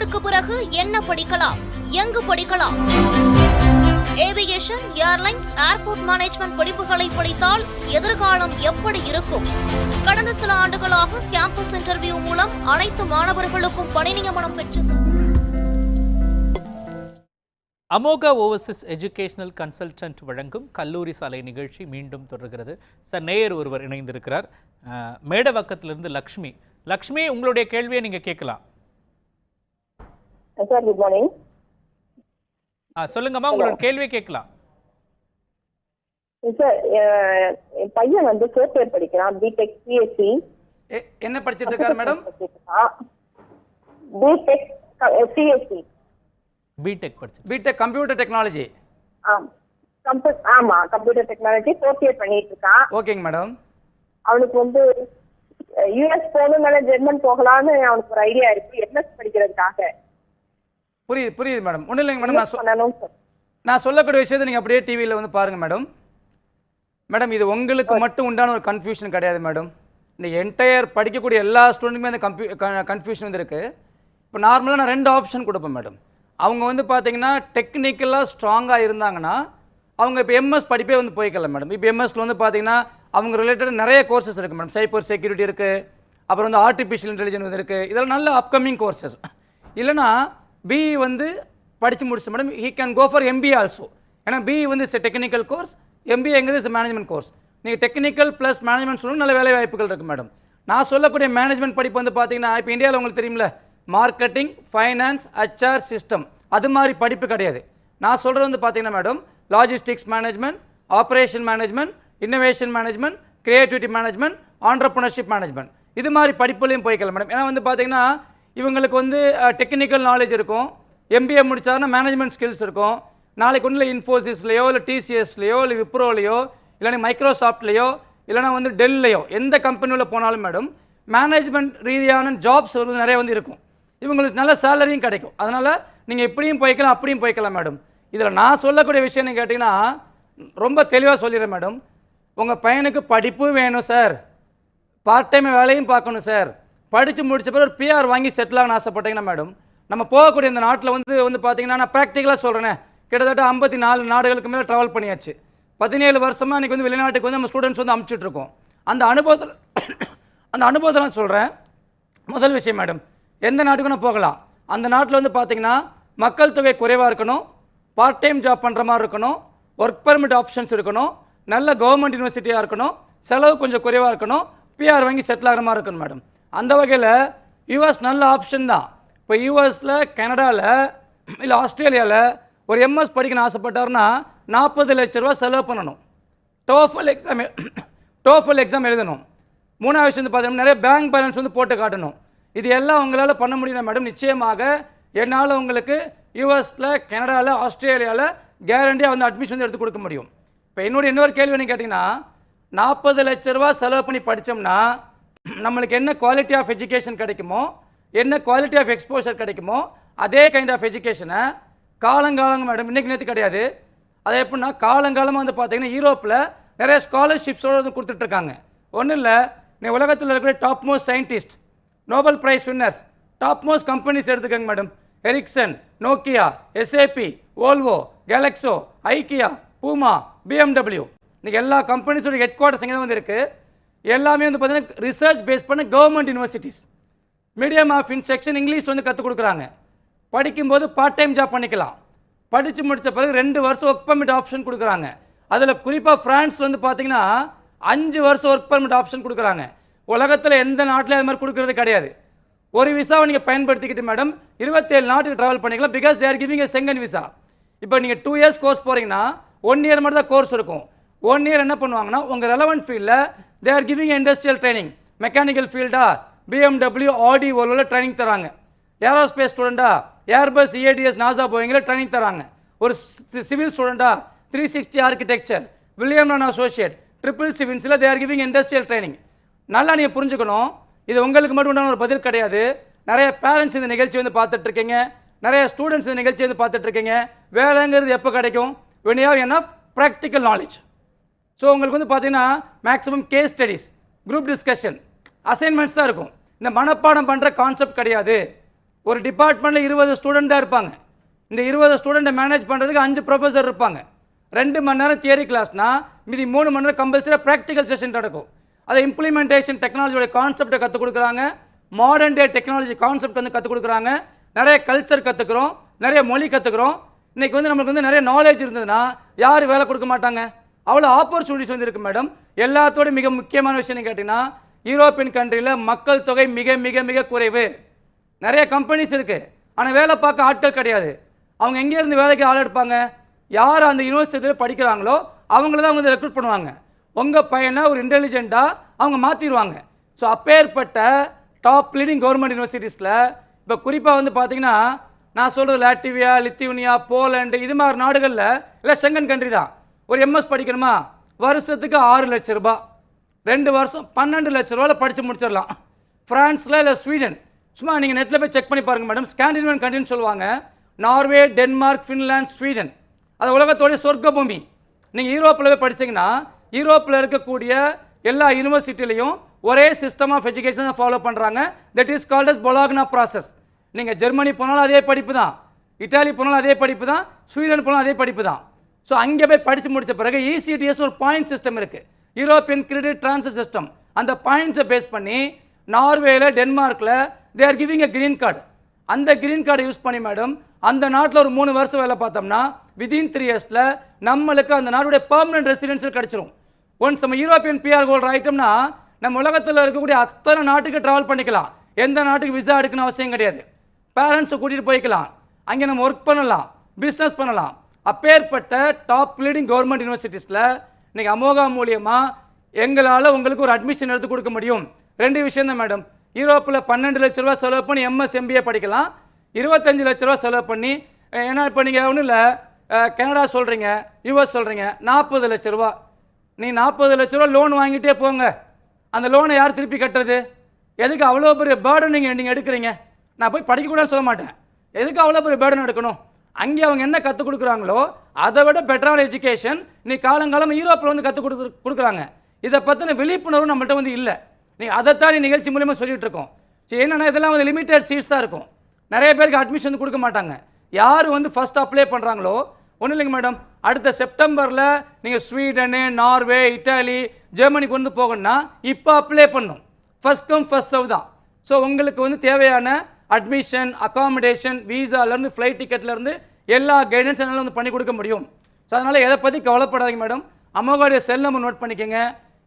அதற்கு பிறகு என்ன படிக்கலாம், எங்கு படிக்கலாம்? ஏவியேஷன், ஏர்லைன்ஸ், ஏர்போர்ட் மேனேஜ்மெண்ட் படிப்புகளை படித்தால் எதிர்காலம் எப்படி இருக்கும்? கடந்த சில ஆண்டுகளாக கேம்பஸ் இன்டர்வியூ மூலம் அனைத்து மாணவர்களுக்கும் பணி நியமனம் பெற்று அமோகா ஓவர்சீஸ் எஜுகேஷனல் கன்சல்டன்ட் வழங்கும் கல்லூரி சாலை நிகழ்ச்சி மீண்டும் தொடர்கிறது. சார், நேயர் ஒருவர் இணைந்திருக்கிறார். மேடவாக்கத்திலிருந்து லக்ஷ்மி. லக்ஷ்மி, உங்களுடைய கேள்வியை நீங்க கேட்கலாம். Sir, good morning. சொல்லுங்கம்மா, உங்களோட கேள்வியை கேட்கலாம். சார், என் பையன் வந்து 4th இயர் படிக்கிறான், பிடெக் சிஎஸ்சி. என்ன படிச்சிட்டு இருக்காரு madam? BTech CSC. BTech computer technology. ஆமா, கம்ப்யூட்டர் டெக்னாலஜி 4th இயர் பண்ணிட்டு இருக்கான். ஓகேங்க மேடம். அவனுக்கு வந்து யுஎஸ் போகணும், ஜெர்மன் போகலான்னு அவனுக்கு ஒரு ஐடியா இருக்கு, எம்எஸ் படிக்கிறதுக்காக. புரியுது மேடம். ஒன்றும் இல்லைங்க மேடம், நான் சொல்லக்கூடிய விஷயத்தை நீங்கள் அப்படியே டிவியில் வந்து பாருங்கள் மேடம். இது உங்களுக்கு மட்டும் உண்டான ஒரு கன்ஃபியூஷன் கிடையாது மேடம். இந்த என்டையர் படிக்கக்கூடிய எல்லா ஸ்டூடெண்ட்டுமே அந்த கன்ஃபியூஷன் வந்து இருக்குது. இப்போ நார்மலாக நான் 2 ஆப்ஷன் கொடுப்பேன் மேடம். அவங்க வந்து பார்த்தீங்கன்னா டெக்னிக்கலாக ஸ்ட்ராங்காக இருந்தாங்கன்னா அவங்க இப்போ எம்எஸ் படிப்பே வந்து போய்க்கலாம் மேடம். இப்போ எம்எஸ்ல வந்து பார்த்தீங்கன்னா அவங்க ரிலேட்டட் நிறைய கோர்சஸ் இருக்குது மேடம். சைபர் செக்யூரிட்டி இருக்குது, அப்புறம் வந்து ஆர்டிஃபிஷியல் இன்டெலிஜென்ஸ் வந்து இருக்குது. இதெல்லாம் நல்ல அப்கமிங் கோர்சஸ். இல்லைனா பிஇ வந்து படித்து முடிச்சு madam, he can go for MBA also. ஏன்னா பிஇ வந்து இஸ் டெக்னிக்கல் கோர்ஸ், எம்பிஏங்கிறது இஸ் மேனேஜ்மெண்ட் கோர்ஸ். நீங்கள் டெக்னிக்கல் ப்ளஸ் மேனேஜ்மெண்ட் சொல்லணும், நல்ல வேலை வாய்ப்புகள் இருக்குது மேடம். நான் சொல்லக்கூடிய மேனேஜ்மெண்ட் படிப்பு வந்து பார்த்தீங்கன்னா இப்போ இந்தியாவில் உங்களுக்கு தெரியுமில்ல, மார்க்கெட்டிங், ஃபைனான்ஸ், ஹெச்ஆர், சிஸ்டம், அது மாதிரி படிப்பு கிடையாது. நான் சொல்கிறது வந்து பார்த்தீங்கன்னா madam, logistics management, operation management, innovation management, creativity management, entrepreneurship management, இது மாதிரி படிப்புலையும் போய்க்கலாம் மேடம். ஏன்னா வந்து பார்த்தீங்கன்னா இவங்களுக்கு வந்து டெக்னிக்கல் நாலேஜ் இருக்கும், எம்பிஏ முடித்தாருன்னா மேனேஜ்மெண்ட் ஸ்கில்ஸ் இருக்கும். நாளைக்கு ஒன்றில் இன்ஃபோசிஸ்லையோ இல்லை டிசிஎஸ்லையோ இல்லை விப்ரோலையோ இல்லைனா மைக்ரோசாஃப்ட்லையோ இல்லைனா வந்து டெல்லையோ எந்த கம்பெனியில் போனாலும் மேடம் மேனேஜ்மெண்ட் ரீதியான ஜாப்ஸ் வந்து நிறைய வந்து இருக்கும். இவங்களுக்கு நல்ல சேலரியும் கிடைக்கும். அதனால் நீங்கள் இப்படியும் போய்க்கலாம் அப்படியும் போய்க்கலாம் மேடம். இதில் நான் சொல்லக்கூடிய விஷயம் நீங்கள் கேட்டிங்கன்னா ரொம்ப தெளிவாக சொல்லிடுறேன் மேடம். உங்கள் பையனுக்கு படிப்பு வேணும் சார், பார்ட் டைம் வேலையும் பார்க்கணும் சார், படித்து முடிச்ச பிறகு ஒரு பிஆர் வாங்கி செட்டில் ஆகணும்னு ஆசைப்பட்டீங்கன்னா மேடம், நம்ம போகக்கூடிய இந்த நாட்டில் வந்து பார்த்தீங்கன்னா நான் ப்ராக்டிக்கலாக சொல்கிறேனே, கிட்டத்தட்ட 54 நாடுகளுக்கு மேலே ட்ராவல் பண்ணியாச்சு. 17 வருஷமாக இன்றைக்கி வந்து வெளிநாட்டுக்கு வந்து நம்ம ஸ்டூடெண்ட்ஸ் வந்து அனுப்பிச்சிட்ருக்கோம். அந்த அனுபவத்தில் நான் சொல்கிறேன். முதல் விஷயம் மேடம், எந்த நாட்டுக்கு நான் போகலாம், அந்த நாட்டில் வந்து பார்த்தீங்கன்னா மக்கள் தொகை குறைவாக இருக்கணும், பார்ட் டைம் ஜாப் பண்ணுற மாதிரி இருக்கணும், ஒர்க் பர்மிட் ஆப்ஷன்ஸ் இருக்கணும், நல்ல கவர்மெண்ட் யூனிவர்சிட்டியாக இருக்கணும், செலவு கொஞ்சம் குறைவாக இருக்கணும், பிஆர் வாங்கி செட்டில் ஆகிற மாதிரி இருக்கணும் மேடம். அந்த வகையில் யூஎஸ் நல்ல ஆப்ஷன் தான். இப்போ யூஎஸில், கனடாவில் இல்லை ஆஸ்திரேலியாவில் ஒரு எம்எஸ் படிக்கணும்னு ஆசைப்பட்டாருன்னா 40 லட்ச ரூபா செலவு பண்ணணும். டோஃபல் எக்ஸாம் எழுதணும். 3வது விஷயம் வந்து பார்த்தீங்கன்னா நிறைய பேங்க் பேலன்ஸ் வந்து போட்டு காட்டணும். இது எல்லாம் உங்களால் பண்ண முடியும் மேடம். நிச்சயமாக என்னால் உங்களுக்கு யூஎஸில், கனடாவில், ஆஸ்திரேலியாவில் கேரண்டியாக வந்து அட்மிஷன் வந்து எடுத்து கொடுக்க முடியும். இப்போ இன்னொரு கேள்வி என்ன கேட்டிங்கன்னா, 40 லட்ச ரூபா செலவு பண்ணி படித்தோம்னா நம்மளுக்கு என்ன குவாலிட்டி ஆஃப் எஜுகேஷன் கிடைக்குமோ, என்ன குவாலிட்டி ஆஃப் எக்ஸ்போஷர் கிடைக்குமோ, அதே கைண்ட் ஆஃப் எஜுகேஷனை காலங்காலங்க மேடம், இன்றைக்கி நேற்று கிடையாது. அது எப்படின்னா காலங்காலமாக வந்து பார்த்தீங்கன்னா யூரோப்பில் நிறைய ஸ்காலர்ஷிப்ஸோடு வந்து கொடுத்துட்ருக்காங்க. ஒன்றும் இல்லை, நீ உலகத்தில் இருக்கிற top most scientist, Nobel prize winners, top most companies எடுத்துக்கோங்க madam. Ericsson, Nokia, SAP, Volvo, Glaxo, Ikea, Puma, BMW, இன்றைக்கி எல்லா கம்பெனிஸோட ஹெட் குவார்ட்டர்ஸ் இங்கே தான் வந்து இருக்குது. எல்லாமே வந்து பார்த்தீங்கன்னா ரிசர்ச் பேஸ் பண்ண government universities. Medium of instruction English வந்து கற்றுக் கொடுக்குறாங்க. படிக்கும்போது பார்ட் டைம் ஜாப் பண்ணிக்கலாம். படித்து முடித்த பிறகு 2 வருஷம் ஒர்க் பர்மிட் ஆப்ஷன் கொடுக்குறாங்க. அதில் குறிப்பாக ஃப்ரான்ஸில் வந்து பார்த்தீங்கன்னா 5 வருஷம் ஒர்க் பர்மிட் ஆப்ஷன் கொடுக்குறாங்க. உலகத்தில் எந்த நாட்டில் அது மாதிரி கொடுக்குறது கிடையாது. ஒரு விசாவை நீங்கள் பயன்படுத்திக்கிட்டு மேடம் 27 நாட்டுக்கு ட்ராவல் பண்ணிக்கலாம். Because they are giving a second visa. இப்போ நீங்கள் 2 இயர்ஸ் கோர்ஸ் போகிறீங்கன்னா 1 இயர் மட்டும் தான் கோர்ஸ் இருக்கும். 1 இயர் என்ன பண்ணுவாங்கன்னா உங்கள் ரெலவெண்ட் ஃபீல்டில் தே are giving industrial training. Mechanical ஃபீல்டா, BMW, Aadi, ஓலோவில் training தராங்க. ஏரோஸ்பேஸ் ஸ்டூடெண்ட்டா, ஏர்பஸ், இஏடிஎஸ், நாசா, போயிங்கில் ட்ரைனிங் தராங்க. ஒரு civil ஸ்டூடெண்ட்டா 360 architecture, William and associate, triple சிவின்ஸில் they are giving industrial training. நல்லா நீங்கள் புரிஞ்சுக்கணும், இது உங்களுக்கு மட்டும் உண்டான ஒரு பதில் கிடையாது. நிறைய பேரண்ட்ஸ் இந்த நிகழ்ச்சி வந்து பார்த்துட்ருக்கீங்க, நிறைய ஸ்டூடெண்ட்ஸ் இந்த நிகழ்ச்சி வந்து பார்த்துட்ருக்கீங்க. வேலைங்கிறது எப்போ கிடைக்கும்? when you have enough practical knowledge. So உங்களுக்கு வந்து பார்த்தீங்கன்னா maximum case studies, group discussion, assignments தான் இருக்கும். இந்த மனப்பாடம் பண்ணுற கான்செப்ட் கிடையாது. ஒரு டிபார்ட்மெண்ட்டில் 20 ஸ்டூடெண்ட் தான் இருப்பாங்க. இந்த 20 ஸ்டூடெண்ட்டை மேனேஜ் பண்ணுறதுக்கு 5 ப்ரொஃபஸர் இருப்பாங்க. 2 மணி நேரம் தியரி கிளாஸ்னா மீதி 3 மணி நேரம் கம்பல்சரியாக ப்ராக்டிக்கல் செஷன் நடக்கும். அதை இம்ப்ளிமெண்டேஷன் டெக்னாலஜியோட கான்செப்டை கற்றுக் கொடுக்குறாங்க. மாடர்ன் டே டெக்னாலஜி கான்செப்ட் வந்து கற்றுக் கொடுக்குறாங்க. நிறைய கல்ச்சர் கற்றுக்குறோம், நிறைய மொழி கற்றுக்குறோம். இன்றைக்கி வந்து நம்மளுக்கு வந்து நிறைய நாலேஜ் இருந்ததுன்னா யார் வேலை கொடுக்க மாட்டாங்க? அவ்வளோ ஆப்பர்ச்சுனிட்டிஸ் வந்து இருக்குது மேடம். எல்லாத்தோட மிக முக்கியமான விஷயம் கேட்டிங்கன்னா யூரோப்பியன் கண்ட்ரியில் மக்கள் தொகை மிக மிக மிக குறைவு. நிறைய கம்பெனிஸ் இருக்குது, ஆனால் வேலை பார்க்க ஆட்கள் கிடையாது. அவங்க எங்கேருந்து வேலைக்கு ஆள் எடுப்பாங்க? யார் அந்த யூனிவர்சிட்டியில் படிக்கிறாங்களோ அவங்கள தான் வந்து ரெக்ரூட் பண்ணுவாங்க. உங்கள் பையனை ஒரு இன்டெலிஜென்ட்டாக அவங்க மாற்றிடுவாங்க. ஸோ அப்பேற்பட்ட டாப் லீடிங் கவர்மெண்ட் யூனிவர்சிட்டிஸில் இப்போ குறிப்பாக வந்து பார்த்தீங்கன்னா நான் சொல்கிறது லாட்வியா, லித்துவேனியா, போலண்டு இது மாதிரி நாடுகளில் இல்லை ஷெங்கன் கண்ட்ரி தான். ஒரு எம்எஸ் படிக்கணுமா வருஷத்துக்கு 6 லட்ச ரூபாய், 2 வருஷம் 12 லட்ச ரூபாயில் படித்து முடிச்சிடலாம். ஃப்ரான்ஸில் இல்லை ஸ்வீடன், சும்மா நீங்கள் நெட்டில் போய் செக் பண்ணி பாருங்கள் மேடம். ஸ்காண்டினேவியன் கண்ட்ரின்னு சொல்லுவாங்க. நார்வே, டென்மார்க், ஃபின்லாந்து, ஸ்வீடன், அது உலகத்தோடைய சொர்க்க பூமி. நீங்கள் யூரோப்பில் போய் படித்தீங்கன்னா யூரோப்பில் இருக்கக்கூடிய எல்லா யூனிவர்சிட்டிலையும் ஒரே சிஸ்டம் ஆஃப் எஜுகேஷனை ஃபாலோ பண்ணுறாங்க. That is called as Bologna process. நீங்கள் ஜெர்மனி போனாலும் அதே படிப்பு தான், இட்டாலி போனாலும் அதே படிப்பு தான், ஸ்வீடன் போனாலும் அதே படிப்பு தான். ஸோ அங்கே போய் படித்து முடித்த பிறகு ECTS ஒரு பாயிண்ட் சிஸ்டம் இருக்குது, யூரோப்பியன் கிரெடிட் ட்ரான்ஸ்ஃபர் சிஸ்டம். அந்த பாயிண்ட்ஸை பேஸ் பண்ணி நார்வேல, டென்மார்க்கில் they are giving a green card. அந்த கிரீன் கார்டை யூஸ் பண்ணி மேடம் அந்த நாட்டில் ஒரு 3 வருஷம் வேலை பார்த்தோம்னா வித்தின் 3 இயர்ஸில் நம்மளுக்கு அந்த நாட்டுடைய பெர்மனன்ட் ரெசிடென்ஷியல் கிடச்சிரும். ஒன்ஸ் நம்ம யூரோப்பியன் பிஆர் ஹோல்டர் ஆகிட்டோம்னா நம்ம உலகத்தில் இருக்கக்கூடிய அத்தனை நாட்டுக்கு ட்ராவல் பண்ணிக்கலாம். எந்த நாட்டுக்கு விசா எடுக்கணும் அவசியம் கிடையாது. பேரண்ட்ஸை கூட்டிகிட்டு போய்க்கலாம், அங்கே நம்ம ஒர்க் பண்ணலாம், பிஸ்னஸ் பண்ணலாம். அப்பேற்பட்ட டாப் லீடிங் கவர்மெண்ட் யூனிவர்சிட்டிஸில் இன்றைக்கி அமோகா மூலியமாக எங்களால் உங்களுக்கு ஒரு அட்மிஷன் எடுத்து கொடுக்க முடியும். 2 விஷயம் தான் மேடம். யூரோப்பில் 12 லட்ச ரூபா செலவு பண்ணி MS MBA படிக்கலாம், 25 லட்ச ரூபா செலவு பண்ணி. ஏன்னா இப்போ நீங்கள் ஒன்றும் இல்லை, கனடா சொல்கிறீங்க, US சொல்கிறீங்க, 40 லட்ச ரூபா. நீ 40 லட்ச ரூபா லோன் வாங்கிட்டே போங்க. அந்த லோனை யார் திருப்பி கட்டுறது? எதுக்கு அவ்வளோ பெரிய பேர்டன் நீங்கள் எடுக்கிறீங்க? நான் போய் படிக்கக்கூடாதுன்னு சொல்ல மாட்டேன். எதுக்கு அவ்வளோ பெரிய பேர்டன் எடுக்கணும்? அங்கே அவங்க என்ன கற்றுக் கொடுக்குறாங்களோ அதை விட பெட்டரான எஜுகேஷன் நீ காலங்காலம் யூரோப்பில் வந்து கற்றுக் கொடுக்குறாங்க. இதை பற்றின விழிப்புணர்வு நம்மள்கிட்ட வந்து இல்லை. நீ அதைத்தான் நீ நிகழ்ச்சி மூலியமாக சொல்லிகிட்டு இருக்கோம். சரி, என்னென்னா இதெல்லாம் வந்து லிமிட்டட் சீட்ஸ் தான் இருக்கும். நிறைய பேருக்கு அட்மிஷன் வந்து கொடுக்க மாட்டாங்க. யார் வந்து ஃபஸ்ட் அப்ளை பண்ணுறாங்களோ ஒன்றும் இல்லைங்க மேடம், அடுத்த செப்டம்பரில் நீங்கள் ஸ்வீடனு, நார்வே, இட்டாலி, ஜெர்மனிக்கு வந்து போகணும்னா இப்போ அப்ளை பண்ணணும். ஃபஸ்ட் கம் ஃபஸ்ட் சர்வ் தான். ஸோ உங்களுக்கு வந்து தேவையான அட்மிஷன், அகாமடேஷன், வீசாலேருந்து ஃப்ளைட் டிக்கெட்லேருந்து எல்லா கைடன்ஸ் என்னால் வந்து பண்ணி கொடுக்க முடியும். ஸோ அதனால் எதை பற்றி கவலைப்படாதீங்க மேடம். அம்மாவுடைய செல் நம்பர் நோட் பண்ணிக்கோங்க.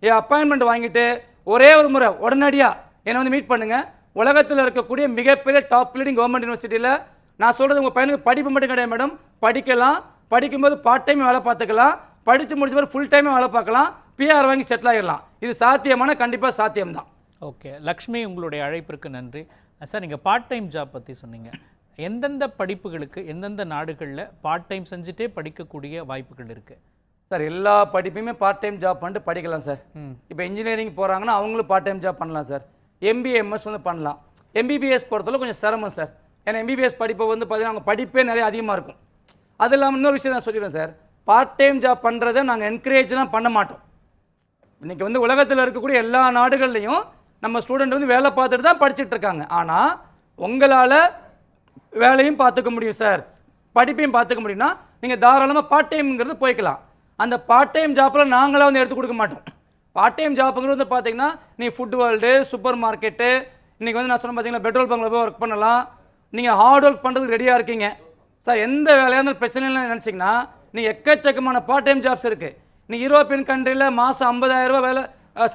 என் அப்பாயின்மெண்ட் வாங்கிட்டு ஒரே ஒரு முறை உடனடியாக என்னை வந்து மீட் பண்ணுங்கள். உலகத்தில் இருக்கக்கூடிய மிகப்பெரிய டாப் லீடிங் கவர்மெண்ட் யூனிவர்சிட்டியில் நான் சொல்கிறது உங்கள் பையனுக்கு படிப்பு மட்டும் கிடையாது மேடம். படிக்கலாம், படிக்கும்போது பார்ட் டைம் வேலை பார்த்துக்கலாம், படித்து முடிச்ச பிறகு ஃபுல் டைமே வேலை பார்க்கலாம், PR வாங்கி செட்டில் ஆகிடலாம். இது சாத்தியமான கண்டிப்பாக சாத்தியம்தான். ஓகே லக்ஷ்மி, உங்களுடைய அழைப்பிற்கு நன்றி. சார், நீங்கள் பார்ட் டைம் ஜாப் பற்றி சொன்னீங்க. எந்தெந்த படிப்புகளுக்கு எந்தெந்த நாடுகளில் பார்ட் டைம் செஞ்சுட்டே படிக்கக்கூடிய வாய்ப்புகள் இருக்குது? சார், எல்லா படிப்பையுமே பார்ட் டைம் ஜாப் பண்ணிட்டு படிக்கலாம் சார். இப்போ இன்ஜினியரிங் போகிறாங்கன்னா அவங்களும் பார்ட் டைம் ஜாப் பண்ணலாம் சார். MBA MS வந்து பண்ணலாம். MBBS பொறுத்தவரை கொஞ்சம் சிரமம் சார். ஏன்னா MBBS படிப்பை வந்து பார்த்தீங்கன்னா அவங்க படிப்பே நிறைய அதிகமாக இருக்கும். அது இல்லாமல் இன்னொரு விஷயம் நான் சொல்லிடுறேன் சார், பார்ட் டைம் ஜாப் பண்ணுறதை நாங்கள் என்கரேஜ்லாம் பண்ண மாட்டோம். இன்றைக்கி வந்து உலகத்தில் இருக்கக்கூடிய எல்லா நாடுகள்லையும் நம்ம ஸ்டூடெண்ட் வந்து வேலை பார்த்துட்டு தான் படிச்சுட்டு இருக்காங்க. ஆனால் உங்களால் வேலையும் பார்த்துக்க முடியும் சார், படிப்பையும் பார்த்துக்க முடியும்னா நீங்கள் தாராளமாக பார்ட் டைம்ங்கிறது போய்க்கலாம். அந்த பார்ட் டைம் ஜாப்பில் நாங்களாக வந்து எடுத்து கொடுக்க மாட்டோம். பார்ட் டைம் ஜாப்புங்கிறது வந்து பார்த்தீங்கன்னா நீ ஃபுட் வேர்ல்டு, சூப்பர் மார்க்கெட்டு, இன்றைக்கி வந்து நான் சொன்ன பார்த்தீங்கன்னா பெட்ரோல் பங்கில் போய் ஒர்க் பண்ணலாம். நீங்கள் ஹார்ட் ஒர்க் பண்ணுறதுக்கு ரெடியாக இருக்கீங்க சார். எந்த வேலையாக இருந்தாலும் பிரச்சனை இல்லைன்னு நினச்சிங்கன்னா நீங்கள் எக்கச்சக்கமான பார்ட் டைம் ஜாப்ஸ் இருக்குது. நீ யூரோப்பியன் கண்ட்ரியில் மாதம் 50,000 ரூபா வேலை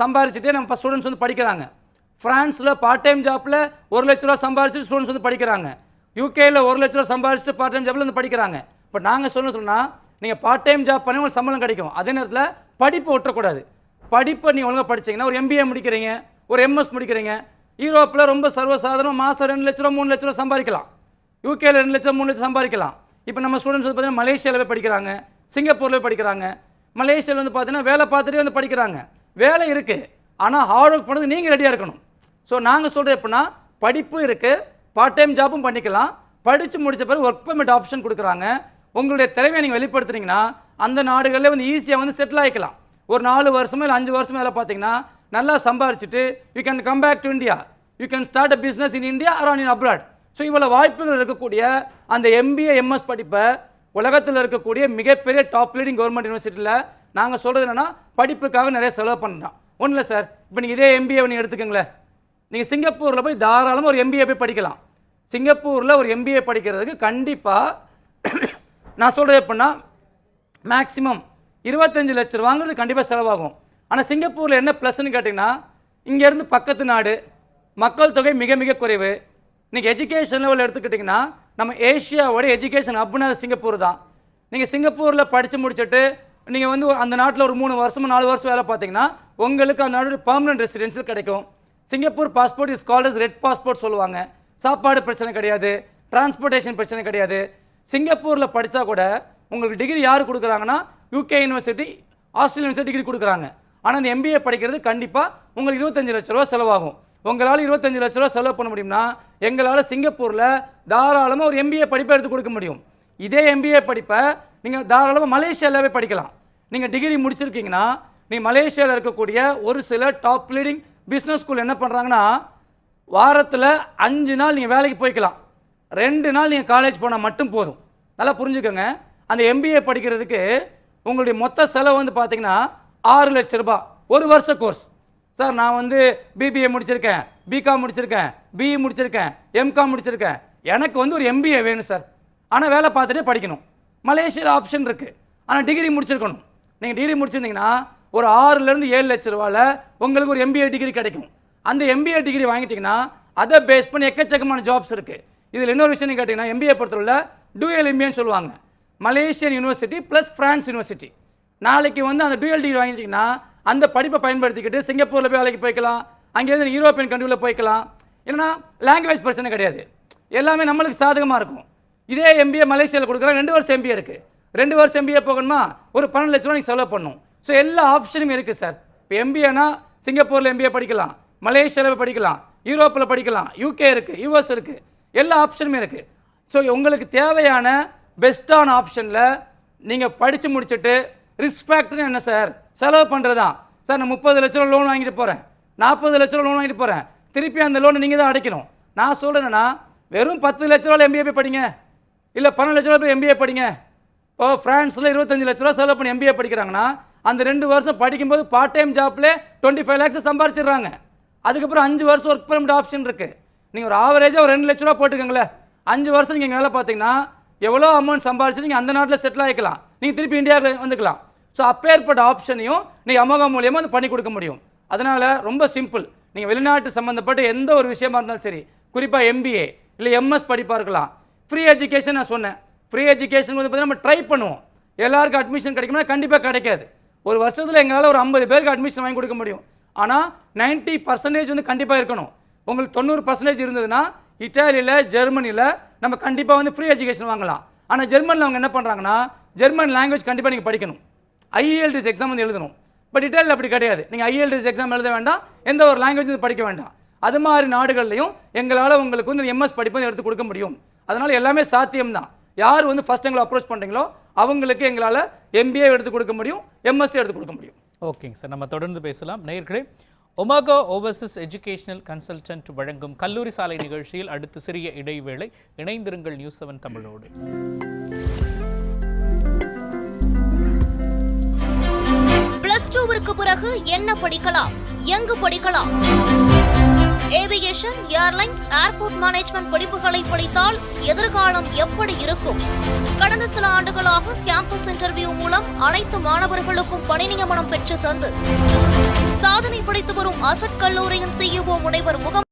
சம்பாரிச்சுட்டே நம்ம ஸ்டூடெண்ட்ஸ் வந்து படிக்கிறாங்க. ஃப்ரான்ஸில் பார்ட் டைம் ஜாப்பில் 1 லட்ச ரூபா சம்பாரிச்சு ஸ்டூடெண்ட்ஸ் வந்து படிக்கிறாங்க. UKயில் 1 லட்ச ரூபா சம்பாரிச்சுட்டு பார்ட் டைம் ஜாப்பில் வந்து படிக்கிறாங்க. இப்போ நாங்கள் சொன்னால் நீங்கள் பார்ட் டைம் ஜாப் பண்ணி உங்களுக்கு சம்பளம் கிடைக்கும். அதே நேரத்தில் படிப்பு ஒட்டக்கூடாது. படிப்பை நீங்கள் ஒழுங்காக படிச்சிங்கன்னா ஒரு MBA முடிக்கிறீங்க, ஒரு MS முடிக்கிறீங்க, யூரோப்பில் ரொம்ப சர்வசாதாரணம் மாதம் 2 லட்ச ரூபா 3 லட்ச ரூபா சம்பாதிக்கலாம். UKயில் 2 லட்சம் 3 லட்சம் சம்பாதிக்கலாம். இப்போ நம்ம ஸ்டூடெண்ட்ஸ் வந்து பார்த்தீங்கன்னா மலேசியாவில் போய் படிக்கிறாங்க, சிங்கப்பூரில் போய் படிக்கிறாங்க. மலேசியாவில் வந்து பார்த்தீங்கன்னா வேலை பார்த்துட்டே வந்து படிக்கிறாங்க. வேலை இருக்குது, ஆனால் ஹார்ட் ஒர்க் பண்ணுறது நீங்கள் ரெடியாக இருக்கணும். ஸோ நாங்கள் சொல்கிறது எப்படின்னா படிப்பு இருக்குது, பார்ட் டைம் ஜாப்பும் பண்ணிக்கலாம். படித்து முடித்த பிறகு ஒர்க் பெர்மிட் ஆப்ஷன் கொடுக்குறாங்க. உங்களுடைய திறமையை நீங்கள் வெளிப்படுத்துறீங்கன்னா அந்த நாடுகளில் வந்து ஈஸியாக வந்து செட்டில் ஆகிக்கலாம். ஒரு 4 வருஷமோ இல்லை 5 வருஷமோ வேலை பார்த்தீங்கன்னா நல்லா சம்பாரிச்சுட்டு you can come back to India, you can start a business in India or in abroad. So இவ்வளோ வாய்ப்புகள் இருக்கக்கூடிய அந்த MBA MS படிப்பை உலகத்தில் இருக்கக்கூடிய மிகப்பெரிய டாப் லீடிங் கவர்மெண்ட் யூனிவர்சிட்டியில் நாங்கள் சொல்கிறது என்னென்னா படிப்புக்காக நிறைய செலவு பண்ணுறோம். ஒன்றும் இல்லை சார், இப்போ நீங்கள் இதே MBA நீங்கள் எடுத்துக்கங்களேன், நீங்கள் சிங்கப்பூரில் போய் தாராளமாக ஒரு MBA போய் படிக்கலாம். சிங்கப்பூரில் ஒரு MBA படிக்கிறதுக்கு கண்டிப்பாக நான் சொல்கிறது எப்படின்னா மேக்ஸிமம் 25 லட்ச ரூபாங்கிறது கண்டிப்பாக செலவாகும். ஆனால் சிங்கப்பூரில் என்ன ப்ளஸ்ன்னு கேட்டிங்கன்னா, இங்கேருந்து பக்கத்து நாடு, மக்கள் தொகை மிக மிக குறைவு. நீங்கள் எஜுகேஷன் லெவல் எடுத்துக்கிட்டிங்கன்னா நம்ம ஏஷியாவோட எஜுகேஷன் ஹப்னா அது சிங்கப்பூர் தான். நீங்கள் சிங்கப்பூரில் படித்து முடிச்சுட்டு நீங்கள் வந்து அந்த நாட்டில் ஒரு 3 வருஷமோ 4 வருஷம் வேலை பார்த்தீங்கன்னா உங்களுக்கு அந்த நாடு பர்மனன்ட் ரெசிடென்ஷியல் கிடைக்கும். Singapore passport is called as red passport சொல்லுவாங்க. சாப்பாடு பிரச்சனை கிடையாது, டிரான்ஸ்போர்ட்டேஷன் பிரச்சனை கிடையாது. சிங்கப்பூரில் படித்தா கூட உங்களுக்கு டிகிரி யார் கொடுக்குறாங்கன்னா UK university, Australia university degree கொடுக்குறாங்க. ஆனால் அந்த MBA படிக்கிறது கண்டிப்பாக உங்களுக்கு 25 லட்ச ரூபா செலவாகும். உங்களால் 25 லட்ச ரூபா செலவு பண்ண முடியும்னா எங்களால் சிங்கப்பூரில் தாராளமாக ஒரு MBA படிப்பை எடுத்து கொடுக்க முடியும். இதே MBA படிப்பை நீங்கள் தாராளமாக மலேசியாவிலே படிக்கலாம். நீங்கள் டிகிரி முடிச்சிருக்கீங்கன்னா நீங்கள் மலேசியாவில் இருக்கக்கூடிய ஒரு சில டாப் லீடிங் பிஸ்னஸ் ஸ்கூல் என்ன பண்ணுறாங்கன்னா வாரத்தில் 5 நாள் நீங்கள் வேலைக்கு போய்க்கலாம், 2 நாள் நீங்கள் காலேஜ் போனால் மட்டும் போதும். நல்லா புரிஞ்சுக்கோங்க, அந்த MBA படிக்கிறதுக்கு உங்களுடைய மொத்த செலவு வந்து பார்த்தீங்கன்னா 6 லட்ச ரூபாய் ஒரு வருஷ கோர்ஸ். சார் நான் வந்து BBA முடிச்சிருக்கேன், BCom முடிச்சிருக்கேன், BE முடிச்சிருக்கேன், MCom முடிச்சிருக்கேன், எனக்கு வந்து ஒரு MBA வேணும் சார், ஆனால் வேலை பார்த்துட்டே படிக்கணும். மலேசியாவில் ஆப்ஷன் இருக்குது, ஆனால் டிகிரி முடிச்சிருக்கணும். நீங்கள் டிகிரி முடிச்சிருந்தீங்கன்னா ஒரு 6லேருந்து 7 லட்ச ரூபாயில் உங்களுக்கு ஒரு MBA டிகிரி கிடைக்கும். அந்த MBA டிகிரி வாங்கிட்டீங்கன்னா அதை பேஸ் பண்ணி எக்கச்சக்கமான ஜாப்ஸ் இருக்குது. இதில் இன்னொரு விஷயம் கேட்டிங்கன்னா MBA பொறுத்தவரை டூயல் MBAன்னு சொல்லுவாங்க. Malaysian university plus France university. நாளைக்கு வந்து அந்த டூயல் டிகிரி வாங்கிட்டீங்கன்னா அந்த படிப்பை பயன்படுத்திக்கிட்டு சிங்கப்பூரில் போய் வேலைக்கு போய்க்கலாம், அங்கேருந்து யூரோப்பியன் கண்ட்ரியில் போய்க்கலாம். ஏன்னா லாங்குவேஜ் பிரச்சனை கிடையாது, எல்லாமே நம்மளுக்கு சாதகமாக இருக்கும். இதே MBA மலேசியாவில் கொடுக்குறாங்க, 2 வருஷம் MBA இருக்குது. 2 வருஷம் MBA போகணுமா ஒரு 12 லட்ச ரூபா நீங்கள் செலவு பண்ணணும். ஸோ எல்லா ஆப்ஷனும் இருக்குது சார். இப்போ MBAனா சிங்கப்பூரில் MBA படிக்கலாம், மலேசியாவில் படிக்கலாம், யூரோப்பில் படிக்கலாம், UK இருக்குது, US இருக்குது, எல்லா ஆப்ஷனுமே இருக்குது. ஸோ உங்களுக்கு தேவையான பெஸ்ட்டான ஆப்ஷனில் நீங்கள் படித்து முடிச்சுட்டு ரிஸ்க் ஃபேக்டர்னு என்ன சார், செலவு பண்ணுறது தான் சார். நான் 30 லட்ச ரூபா லோன் வாங்கிட்டு போகிறேன், 40 லட்ச ரூபா லோன் வாங்கிட்டு போகிறேன், திருப்பி அந்த லோனை நீங்கள் தான் அடைக்கணும். நான் சொல்கிறேன்னா வெறும் 10 லட்ச ரூபாயில் MBA போய் படிங்க, இல்லை 12 லட்ச ரூபா போய் MBA படிங்க. இப்போ ஃப்ரான்ஸில் 25 லட்ச ரூபா செலவு பண்ணி MBA படிக்கிறாங்கன்னா அந்த 2 வருஷம் படிக்கும்போது பார்ட் டைம் ஜாப்லேயே 25 லேக்ஸ் சம்பாரிச்சிடுறாங்க. அதுக்கப்புறம் 5 வருஷம் ஒர்க் பர்மிட் ஆப்ஷன் இருக்குது. நீங்கள் ஒரு ஆவரேஜாக ஒரு 2 லட்ச ரூபா போட்டுக்கோங்களேன், 5 வருஷம் நீங்கள் வேலை பார்த்தீங்கன்னா எவ்வளோ அமௌண்ட் சம்பாரிச்சு நீங்கள் அந்த நாட்டில் செட்டில் ஆகிக்கலாம், நீங்கள் திருப்பி இந்தியாவில் வந்துக்கலாம். ஸோ அப்பேற்பட்ட ஆப்ஷனையும் நீங்கள் அமோகா மூலியமாக அது பண்ணி கொடுக்க முடியும். அதனால் ரொம்ப சிம்பிள். நீங்கள் வெளிநாட்டு சம்மந்தப்பட்ட எந்த ஒரு விஷயமா இருந்தாலும் சரி, குறிப்பாக MBA இல்லை MS படிப்பாக இருக்கலாம், ஃப்ரீ எஜுகேஷன் நான் சொன்னேன். ஃப்ரீ எஜுகேஷன் வந்து பார்த்தீங்கன்னா நம்ம ட்ரை பண்ணுவோம். எல்லாருக்கும் அட்மிஷன் கிடைக்கும்னா கண்டிப்பாக கிடைக்காது. ஒரு வருஷத்தில் எங்களால் ஒரு 50 பேருக்கு அட்மிஷன் வாங்கி கொடுக்க முடியும். ஆனால் 90% வந்து கண்டிப்பாக இருக்கணும். உங்களுக்கு 90% இருந்ததுன்னா இட்டாலியில், ஜெர்மனியில் நம்ம கண்டிப்பாக வந்து ஃப்ரீ எஜுகேஷன் வாங்கலாம். ஆனால் ஜெர்மனியில் அவங்க என்ன பண்ணுறாங்கன்னா ஜெர்மன் லாங்குவேஜ் கண்டிப்பாக நீங்கள் படிக்கணும், IELTS எக்ஸாம் வந்து எழுதணும். பட் இட்டாலியில் அப்படி கிடையாது, நீங்கள் IELTS எக்ஸாம் எழுத வேண்டாம், எந்த ஒரு லாங்குவேஜ் படிக்க வேண்டாம். அது மாதிரி நாடுகள்லையும் எங்களால் உங்களுக்கு வந்து MS படிப்பு எடுத்து கொடுக்க முடியும். அதனால் எல்லாமே சாத்தியம்தான். யார் வந்து ஃபஸ்ட் எங்களை அப்ரோச் பண்ணுறீங்களோ அவங்களுக்கு எங்களால் MBA எடுத்து கொடுக்க முடியும், MSc எடுத்து கொடுக்க முடியும். ஓகேங்க சார், நம்ம தொடர்ந்து பேசலாம். நேயர்களே, ஒமேகா ஓவர்சீஸ் எஜுகேஷனல் கன்சல்டன்ட் வழங்கும் கல்லூரி சாலை நிகழ்ச்சியில் அடுத்து சிறிய இடைவேளை. இணைந்திருங்கள் நியூஸ் 7 தமிழோடு. +2 பிறகு என்ன படிக்கலாம், எங்கு படிக்கலாம்? ஏவியேஷன், ஏர்லைன்ஸ், ஏர்போர்ட் மேனேஜ்மெண்ட் படிப்புகளை படித்தால் எதிர்காலம் எப்படி இருக்கும்? கடந்த சில ஆண்டுகளாக கேம்பஸ் இன்டர்வியூ மூலம் அனைத்து மாணவர்களுக்கும் பணி நியமனம் பெற்று தந்து சாதனை படைத்து வரும் அசட் கல்லூரியின் CEO முனைவர் முகமது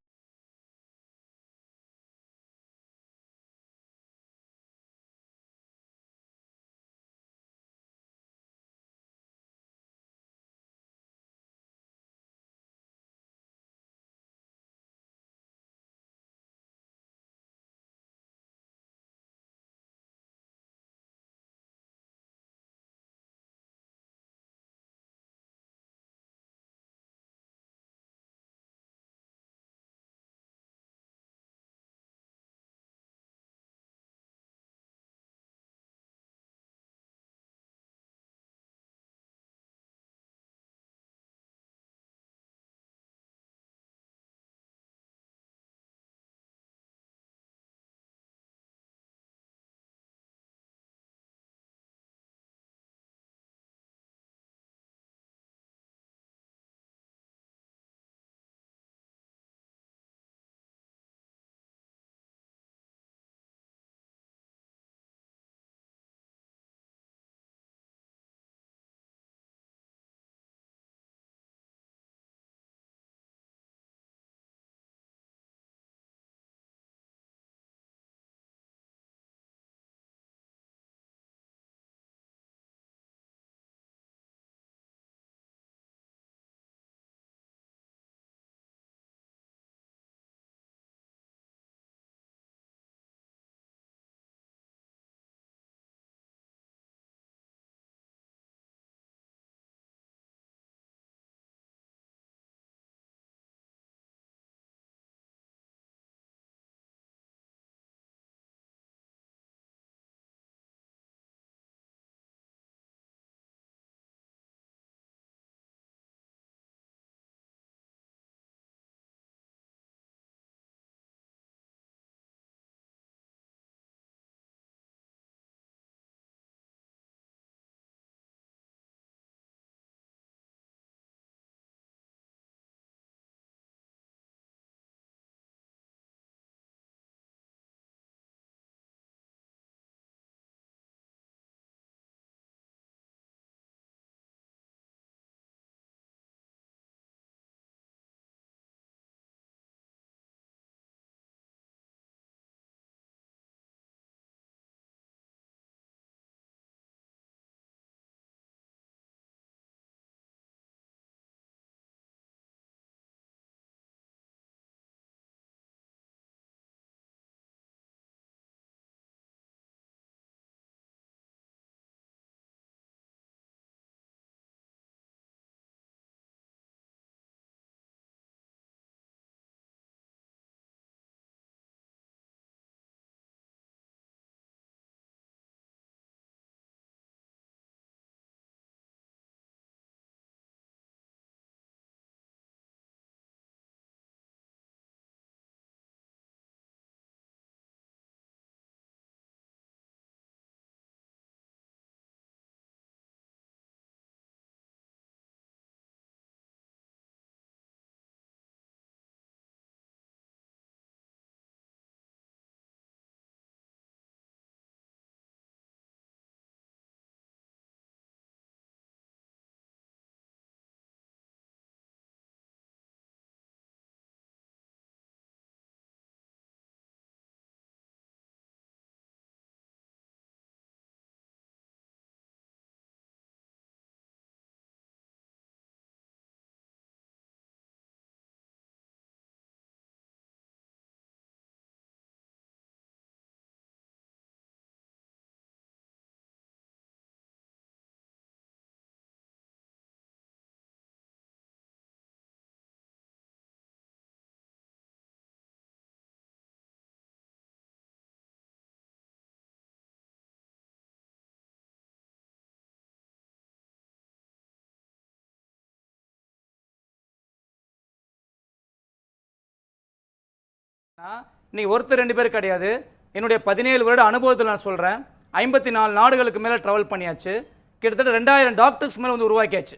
இன்னைக்கு ஒருத்தர் 2 பேர் கிடையாது, என்னுடைய 17 வருட அனுபவத்தில் நான் சொல்கிறேன். 54 நாடுகளுக்கு மேலே ட்ராவல் பண்ணியாச்சு. கிட்டத்தட்ட 2000 டாக்டர்ஸ் மேலே வந்து உருவாக்கியாச்சு.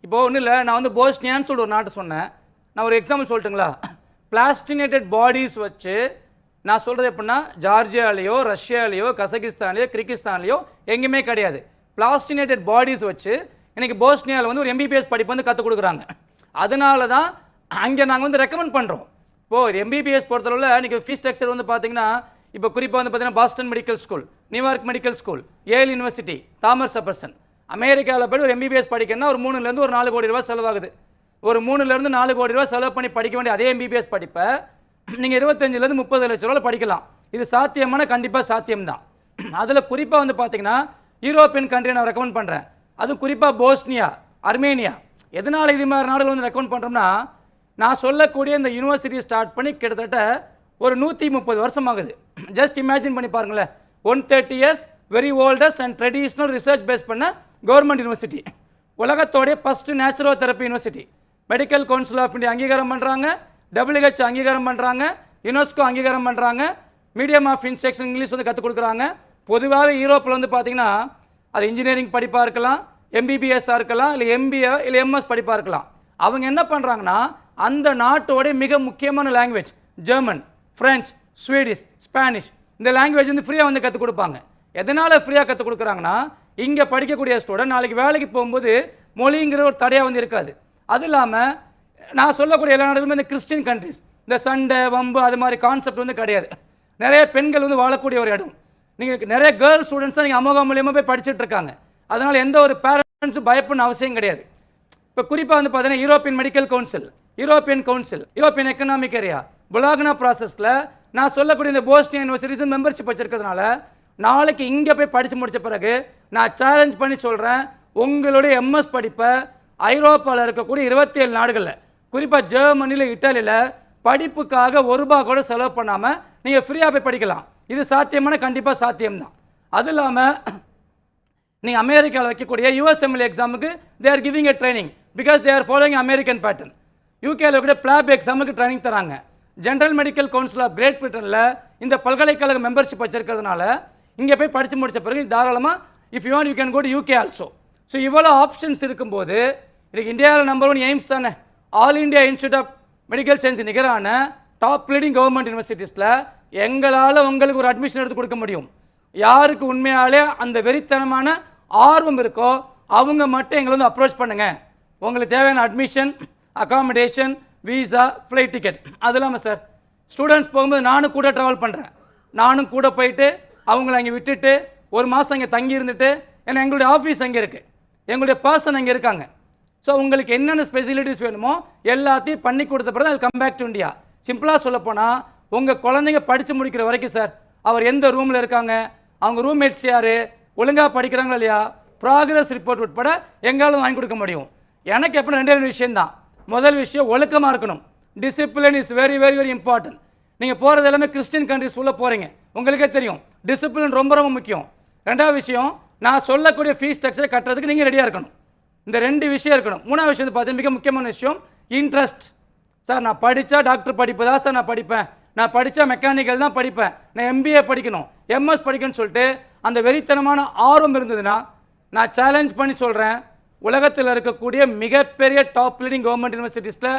இப்போ ஒன்றும் இல்லை, நான் வந்து போஸ்னியான்னு சொல்லிட்டு ஒரு நாட்டை சொன்னேன். நான் ஒரு எக்ஸாம்பிள் சொல்லட்டுங்களா? பிளாஸ்டினேட்டட் பாடிஸ் வச்சு நான் சொல்கிறது எப்படின்னா, ஜார்ஜியாலேயோ ரஷ்யாலேயோ கசகிஸ்தான்லேயோ கிர்கிஸ்தான்லேயோ எங்கேயுமே கிடையாது. பிளாஸ்டினேட்டட் பாடிஸ் வச்சு இன்னைக்கு போஸ்னியாவில் வந்து ஒரு எம்பிபிஎஸ் படிப்பு வந்து கற்றுக் கொடுக்குறாங்க. அதனால தான் அங்கே நாங்கள் வந்து ரெக்கமெண்ட் பண்ணுறோம். இப்போது எம்பிபிஎஸ் பொறுத்தளவில் இன்றைக்கி ஃபீஸ் ஸ்ட்ரக்சர் வந்து பார்த்தீங்கன்னா, இப்போ குறிப்பாக வந்து பார்த்தீங்கன்னா Boston medical school, New York medical school, ஏல் யூனிவர்சிட்டி, தாமஸ் ஜெஃபர்சன், அமெரிக்காவில் போய் ஒரு எம்பிபிஎஸ் படிக்கணும்னா ஒரு 3லேருந்து ஒரு 4 கோடி ரூபாய் செலவாகுது. ஒரு 3லேருந்து 4 கோடி ரூபாய் செலவு பண்ணி படிக்க வேண்டிய அதே எம்பிபிஎஸ் படிப்பை நீங்கள் 25லேருந்து 30 லட்ச ரூபாயில் படிக்கலாம். இது சாத்தியமான கண்டிப்பாக சாத்தியம்தான். அதில் குறிப்பாக வந்து பார்த்தீங்கன்னா யூரோப்பியன் கண்ட்ரி நான் ரெக்கமெண்ட் பண்ணுறேன். அது குறிப்பாக போஸ்னியா, அர்மேனியா. எதனால் இது மாதிரி நாடுகள் வந்து ரெக்கமெண்ட் பண்ணுறோம்னா, நான் சொல்லக்கூடிய இந்த யூனிவர்சிட்டி ஸ்டார்ட் பண்ணி கிட்டத்தட்ட ஒரு 130 வருஷம் ஆகுது. ஜஸ்ட் இமேஜின் பண்ணி பாருங்களேன். 130 years, very oldest and traditional research base பண்ண கவர்மெண்ட் யூனிவர்சிட்டி, உலகத்தோடைய first natural therapy university, medical council of India அங்கீகாரம் பண்ணுறாங்க, WHO அங்கீகாரம் பண்ணுறாங்க, யுனெஸ்கோ அங்கீகாரம் பண்ணுறாங்க, மீடியம் ஆஃப் இன்ஸ்ட்ரக்ஷன் இங்கிலீஷ் வந்து கற்றுக் கொடுக்குறாங்க. பொதுவாகவே யூரோப்பில் வந்து பார்த்தீங்கன்னா அது இன்ஜினியரிங் படிப்பாக இருக்கலாம், எம்பிபிஎஸ்ஸாக இருக்கலாம், இல்லை எம்பிஏ இல்லை எம்எஸ் படிப்பாக இருக்கலாம். அவங்க என்ன பண்ணுறாங்கன்னா, அந்த நாட்டோடைய மிக முக்கியமான language German, French, Swedish, Spanish, இந்த லாங்குவேஜ் வந்து ஃப்ரீயாக வந்து கற்றுக் கொடுப்பாங்க. எதனால் ஃப்ரீயாக கற்றுக் கொடுக்குறாங்கன்னா, இங்கே படிக்கக்கூடிய ஸ்டூடெண்ட் நாளைக்கு வேலைக்கு போகும்போது மொழிங்கிற ஒரு தடையாக வந்து இருக்காது. அது இல்லாமல் நான் சொல்லக்கூடிய எல்லா நாடுகளுமே இந்த கிறிஸ்டின் கண்ட்ரிஸ், இந்த சண்டை வம்பு அது மாதிரி கான்செப்ட் வந்து கிடையாது. நிறைய பெண்கள் வந்து வாழக்கூடிய ஒரு இடம். நீங்கள் நிறைய கேர்ள் ஸ்டூடெண்ட்ஸ் தான் நீங்கள் அமோகா மூலியமாக போய் படிச்சுட்டு இருக்காங்க. அதனால் எந்த ஒரு பேரண்ட்ஸும் பயப்படணும் அவசியம் கிடையாது. இப்போ குறிப்பாக வந்து பார்த்தீங்கன்னா European medical council, European council, European economic area, Bologna ப்ராசஸில் நான் சொல்லக்கூடிய இந்த போஸ்னியா யூனிவர்சிட்டிஸ் மெம்பர்ஷிப் வச்சிருக்கிறதுனால நாளைக்கு இங்கே போய் படித்து முடித்த பிறகு நான் சேலஞ்ச் பண்ணி சொல்கிறேன், உங்களுடைய எம்எஸ் படிப்பை ஐரோப்பாவில் இருக்கக்கூடிய 27 நாடுகளில், குறிப்பாக ஜெர்மனியில், இட்டாலியில் படிப்புக்காக ₹1 கூட செலவு பண்ணாமல் நீங்கள் ஃப்ரீயாக போய் படிக்கலாம். இது சாத்தியமான கண்டிப்பாக சாத்தியம்தான். அது இல்லாமல் நீங்கள் அமெரிக்காவில் வைக்கக்கூடிய USMLE எக்ஸாமுக்கு தே are giving a training because they are following American pattern. யூகேயில் இருக்கக்கூடிய பிளாப் எக்ஸாமுக்கு ட்ரைனிங் தராங்க. General medical council of great பிரிட்டனில் இந்த பல்கலைக்கழக மெம்பர்ஷிப் வச்சிருக்கிறதுனால இங்கே போய் படித்து முடித்த பிறகு தாராளமாக if you want you can go to UK also. So இவ்வளோ ஆப்ஷன்ஸ் இருக்கும்போது இன்றைக்கி இந்தியாவில் நம்பர் 1 எய்ம்ஸ் தானே, all India institute of medical science நிகரான டாப் லீடிங் கவர்மெண்ட் யூனிவர்சிட்டிஸில் எங்களால் உங்களுக்கு ஒரு அட்மிஷன் எடுத்து கொடுக்க முடியும். யாருக்கு உண்மையாலே அந்த வெறித்தனமான ஆர்வம் இருக்கோ அவங்க மட்டும் எங்களை வந்து அப்ரோச் பண்ணுங்கள். உங்களுக்கு தேவையான admission, accommodation, visa, flight ticket. அது இல்லாமல் சார் ஸ்டூடெண்ட்ஸ் போகும்போது நானும் கூட ட்ராவல் பண்ணுறேன். நானும் கூட போயிட்டு அவங்கள அங்கே விட்டுட்டு ஒரு மாதம் அங்கே தங்கி இருந்துட்டு, ஏன்னா எங்களுடைய ஆஃபீஸ் அங்கே இருக்குது, எங்களுடைய பர்சன் அங்கே இருக்காங்க. ஸோ உங்களுக்கு என்னென்ன ஸ்பெசிலிட்டிஸ் வேணுமோ எல்லாத்தையும் பண்ணி கொடுத்த பிறகு அது கம் பேக் டு இந்தியா. சிம்பிளாக சொல்லப்போனால் உங்கள் குழந்தைங்க படித்து முடிக்கிற வரைக்கும் சார் அவர் எந்த ரூமில் இருக்காங்க, அவங்க ரூம்மேட்ஸ் யார், ஒழுங்காக படிக்கிறாங்களா இல்லையா, ப்ராக்ரஸ் ரிப்போர்ட் உட்பட எங்களால் வாங்கி கொடுக்க முடியும். எனக்கு எப்படின்னா 2 விஷயம்தான். முதல் விஷயம் ஒழுக்கமாக இருக்கணும். Discipline is very very very important. நீங்கள் போகிறது எல்லாமே கிறிஸ்டின் கண்ட்ரிஸ் உள்ள போகிறீங்க, உங்களுக்கே தெரியும் டிசிப்ளின் ரொம்ப ரொம்ப முக்கியம். 2வது விஷயம், நான் சொல்லக்கூடிய ஃபீஸ் ஸ்ட்ரக்சரை கட்டுறதுக்கு நீங்கள் ரெடியாக இருக்கணும். இந்த 2 விஷயம் இருக்கணும். 3வது விஷயம் பார்த்தீங்கன்னா மிக முக்கியமான விஷயம் இன்ட்ரெஸ்ட். சார் நான் படித்தா டாக்டர் படிப்பு தான் சார் நான் படிப்பேன், நான் படித்தா மெக்கானிக்கல் தான் படிப்பேன், நான் MBA படிக்கணும், MS படிக்கணும்னு சொல்லிட்டு அந்த வெறித்தனமான ஆர்வம் இருந்ததுன்னா நான் சேலஞ்ச் பண்ணி சொல்கிறேன், உலகத்தில் இருக்கக்கூடிய மிகப்பெரிய டாப் லீடிங் கவர்மெண்ட் யூனிவர்சிட்டிஸில்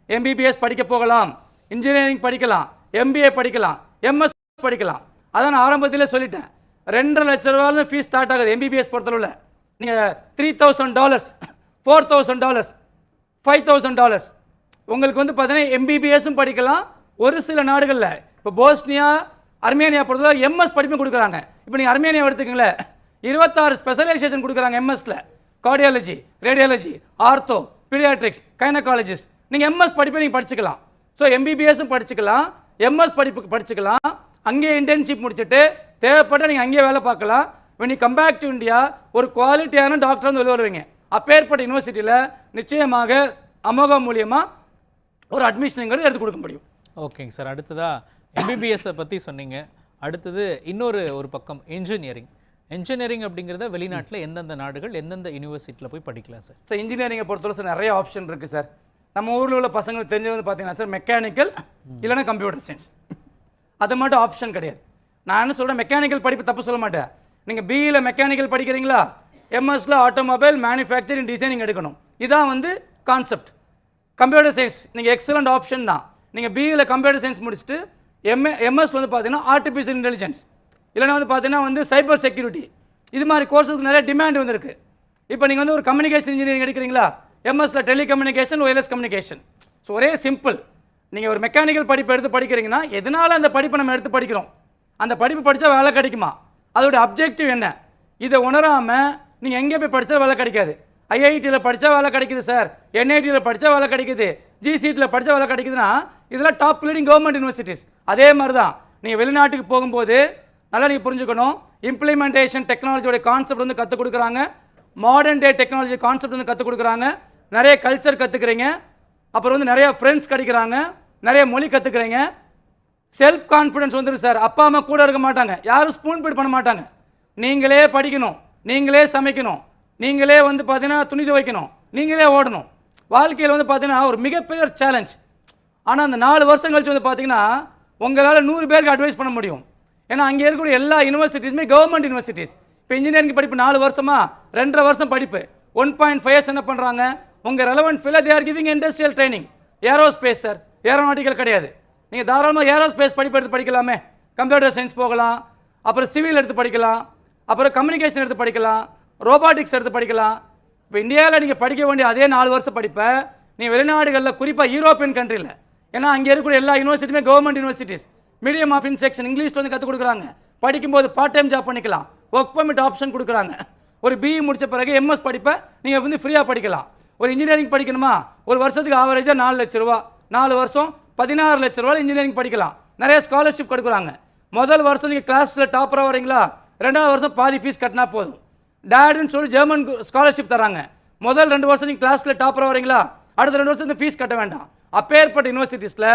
MBBS படிக்க போகலாம், இன்ஜினியரிங் படிக்கலாம், MBA படிக்கலாம், MS படிக்கலாம். அதான் நான் ஆரம்பத்திலே சொல்லிட்டேன். $2.5 லட்சம் ஃபீஸ் ஸ்டார்ட் ஆகுது MBBS பொறுத்தளவில். நீங்கள் $3,000, $4,000, $5,000 உங்களுக்கு வந்து பார்த்தீங்கன்னா MBBSும் படிக்கலாம். ஒரு சில நாடுகளில் இப்போ போஸ்னியா, அர்மேனியா பொறுத்தவரை MS படிப்பும் கொடுக்குறாங்க. இப்போ நீங்கள் அர்மேனியா எடுத்துக்கங்களேன், 26 ஸ்பெஷலைசேஷன் கொடுக்குறாங்க MSல. Cardiology, radiology, ortho, paediatrics, gynaecologist. நீங்கள் MS படிப்பை நீங்கள் படிச்சுக்கலாம். ஸோ MBBSும் படிச்சுக்கலாம், MS படிப்புக்கு படிச்சுக்கலாம். அங்கேயே இன்டர்ன்ஷிப் முடிச்சுட்டு தேவைப்பட்ட நீங்கள் அங்கேயே வேலை பார்க்கலாம். when you come back to India ஒரு குவாலிட்டியான டாக்டர் வந்து வெளியே வருவீங்க. அப்பேற்பட்ட யூனிவர்சிட்டியில் நிச்சயமாக அமோகா மூலியமாக ஒரு அட்மிஷனுங்கிறது எடுத்து கொடுக்க முடியும். ஓகேங்க சார். அடுத்ததாக MBBS பற்றி சொன்னீங்க. அடுத்தது ஒரு பக்கம் இன்ஜினியரிங் அப்படிங்கிறத வெளிநாட்டில் எந்தெந்த நாடுகள் எந்தெந்த யூனிவர்சிட்டியில் போய் படிக்கலாம் சார்? சார் இன்ஜினியரிங்கை பொறுத்தவரை சார் நிறைய ஆப்ஷன் இருக்குது சார். நம்ம ஊரில் உள்ள பசங்களுக்கு தெரிஞ்சது வந்து பார்த்தீங்கன்னா சார் மெக்கானிக்கல் இல்லைன்னா கம்ப்யூட்டர் சயின்ஸ். அது மட்டும் ஆப்ஷன் கிடையாது. நான் என்ன சொல்கிறேன், மெக்கானிக்கல் படிப்பு தப்பு சொல்ல மாட்டேன். நீங்கள் பிஇயில் மெக்கானிக்கல் படிக்கிறீங்களா, எம்எஸ்ல ஆட்டோமொபைல் மேனுஃபேக்சரிங் டிசைனிங் எடுக்கணும். இதான் வந்து கான்செப்ட். கம்ப்யூட்டர் சயின்ஸ் நீங்கள் எக்ஸலண்ட் ஆப்ஷன் தான். நீங்கள் பிஇயில் கம்ப்யூட்டர் சயின்ஸ் முடிச்சுட்டு எம்எஸ்ல வந்து பார்த்தீங்கன்னா ஆர்டிஃபிஷியல் இன்டெலிஜென்ஸ், இல்லைனா வந்து பார்த்தீங்கன்னா வந்து சைபர் செக்யூரிட்டி, இது மாதிரி கோர்ஸுக்கு நிறைய டிமாண்ட் வந்துருக்கு. இப்போ நீங்கள் வந்து ஒரு கம்யூனிகேஷன் இன்ஜினியரிங் எடுக்கிறீங்களா, எம்எஸ்ல டெலிகம்யூனிகேஷன், ஒயர்லெஸ் கம்யூனிகேஷன். ஸோ ஒரே சிம்பிள். நீங்கள் ஒரு மெக்கானிக்கல் படிப்பு எடுத்து படிக்கிறீங்கன்னா எதனால் அந்த படிப்பை நம்ம எடுத்து படிக்கிறோம், அந்த படிப்பு படித்தா வேலை கிடைக்குமா, அதோட அப்ஜெக்டிவ் என்ன, இதை உணராமல் நீங்கள் எங்கே போய் படித்தா வேலை கிடைக்காது. ஐஐடியில் படித்தா வேலை கிடைக்குது சார், என்ஐடியில் படித்தா வேலை கிடைக்குது, ஜிசிடியில் படித்தா வேலை கிடைக்குதுன்னா இதெல்லாம் டாப் லீடிங் கவர்மெண்ட் யூனிவர்சிட்டிஸ். அதே மாதிரி தான் நீங்கள் வெளிநாட்டுக்கு போகும்போது நல்லா நீங்கள் புரிஞ்சுக்கணும், இம்ப்ளிமெண்டேஷன் டெக்னாலஜியோட கான்செப்ட் வந்து கற்றுக் கொடுக்குறாங்க, மாடர்ன் டே டெக்னாலஜி கான்செப்ட் வந்து கற்றுக் கொடுக்குறாங்க, நிறைய கல்ச்சர் கற்றுக்குறீங்க, அப்புறம் வந்து நிறைய ஃப்ரெண்ட்ஸ் கிடைக்கிறாங்க, நிறைய மொழி கற்றுக்குறீங்க. செல்ஃப் கான்ஃபிடன்ஸ் வந்துடும் சார். அப்பா அம்மா கூட இருக்க மாட்டாங்க, யாரும் ஸ்பூன் ஃபீட் பண்ண மாட்டாங்க. நீங்களே படிக்கணும், நீங்களே சமைக்கணும், நீங்களே வந்து பார்த்தீங்கன்னா துணி துவைக்கணும், நீங்களே ஓடணும். வாழ்க்கையில் வந்து பார்த்தீங்கன்னா ஒரு மிகப்பெரிய சேலஞ்ச். ஆனால் அந்த 4 வருஷம் கழிச்சு வந்து பார்த்தீங்கன்னா உங்களால் 100 பேருக்கு அட்வைஸ் பண்ண முடியும். ஏன்னா அங்கே இருக்கக்கூடிய எல்லா யூனிவர்சிட்டிஸுமே கவர்மெண்ட் யூனிவர்சிட்டிஸ். இப்போ இன்ஜினியரிங் படிப்பு 4 வருஷமா, 2.5 வருஷம் படிப்பு, 1.5 இயர்ஸ் என்ன பண்ணுறாங்க, உங்கள் ரெலவெண்ட் ஃபீல்டில் தே are giving industrial training. Aerospace sir, aeronautical கிடையாது. நீங்கள் தாராளமாக ஏரோஸ்பேஸ் படிப்பு எடுத்து படிக்கலாமே. கம்ப்யூட்டர் சயின்ஸ் போகலாம், அப்புறம் சிவில் எடுத்து படிக்கலாம், அப்புறம் கம்யூனிகேஷன் எடுத்து படிக்கலாம், ரோபாட்டிக்ஸ் எடுத்து படிக்கலாம். இப்போ இந்தியாவில் நீங்கள் படிக்க வேண்டிய அதே 4 வருஷம் படிப்பை நீங்கள் வெளிநாடுகளில், குறிப்பாக யூரோப்பியன் கண்ட்ரியில், ஏன்னா அங்கே இருக்கக்கூடிய எல்லா யூனிவர்சிட்டியுமே government universities, medium of instruction English வந்து கற்றுக் கொடுக்குறாங்க. படிக்கும்போது பார்ட் டைம் ஜாப் பண்ணிக்கலாம், ஒர்க் பர்மிட் ஆப்ஷன் கொடுக்குறாங்க. ஒரு பிஇ முடித்த பிறகு எம்எஸ் படிப்பை நீங்கள் வந்து ஃப்ரீயாக படிக்கலாம். ஒரு இன்ஜினியரிங் படிக்கணுமா, ஒரு வருஷத்துக்கு ஆவரேஜாக 4 லட்ச ரூபா, 4 வருஷம் 16 லட்ச ரூபா இன்ஜினியரிங் படிக்கலாம். நிறைய ஸ்காலர்ஷிப் கொடுக்குறாங்க. முதல் வருஷம் நீங்கள் கிளாஸில் டாப்பராக வரீங்களா, 2வது வருஷம் பாதி ஃபீஸ் கட்டினா போதும். டேடுன்னு சொல்லி ஜெர்மன் ஸ்காலர்ஷிப் தராங்க. முதல் 2 வருஷம் நீங்கள் கிளாஸில் டாப்பராக வரீங்களா, அடுத்த 2 வருஷம் ஃபீஸ் கட்ட வேண்டாம். அப்பேற்பட்ட யூனிவர்சிட்டிஸில்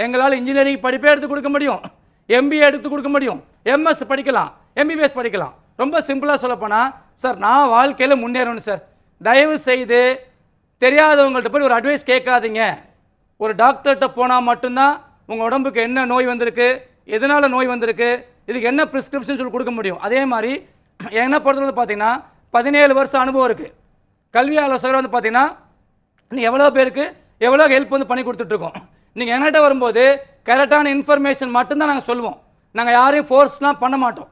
எங்களால் இன்ஜினியரிங் படிப்பே எடுத்து கொடுக்க முடியும், எம்பிஏ எடுத்து கொடுக்க முடியும், எம்எஸ் படிக்கலாம், எம்பிபிஎஸ் படிக்கலாம். ரொம்ப சிம்பிளாக சொல்லப்போனால் சார், நான் வாழ்க்கையில் முன்னேறணும் சார், தயவு செய்து தெரியாதவங்கள்ட்ட போய் ஒரு அட்வைஸ் கேட்காதீங்க. ஒரு டாக்டர்கிட்ட போனால் மட்டும்தான் உங்கள் உடம்புக்கு என்ன நோய் வந்திருக்கு, எதனால் நோய் வந்திருக்கு, இதுக்கு என்ன ப்ரிஸ்கிரிப்ஷன் சொல்லி கொடுக்க முடியும். அதே மாதிரி என்ன பொறுத்தவரை வந்து பார்த்தீங்கன்னா 17 வருஷம் அனுபவம் இருக்குது. கல்வி ஆலோசகர் வந்து பார்த்தீங்கன்னா நீங்கள் எவ்வளோ பேருக்கு எவ்வளோ ஹெல்ப் வந்து பண்ணி கொடுத்துட்ருக்கோம். நீங்கள் என்கிட்ட வரும்போது கரெக்டான இன்ஃபர்மேஷன் மட்டும்தான் நாங்கள் சொல்லுவோம். நாங்கள் யாரையும் ஃபோர்ஸ்லாம் பண்ண மாட்டோம்.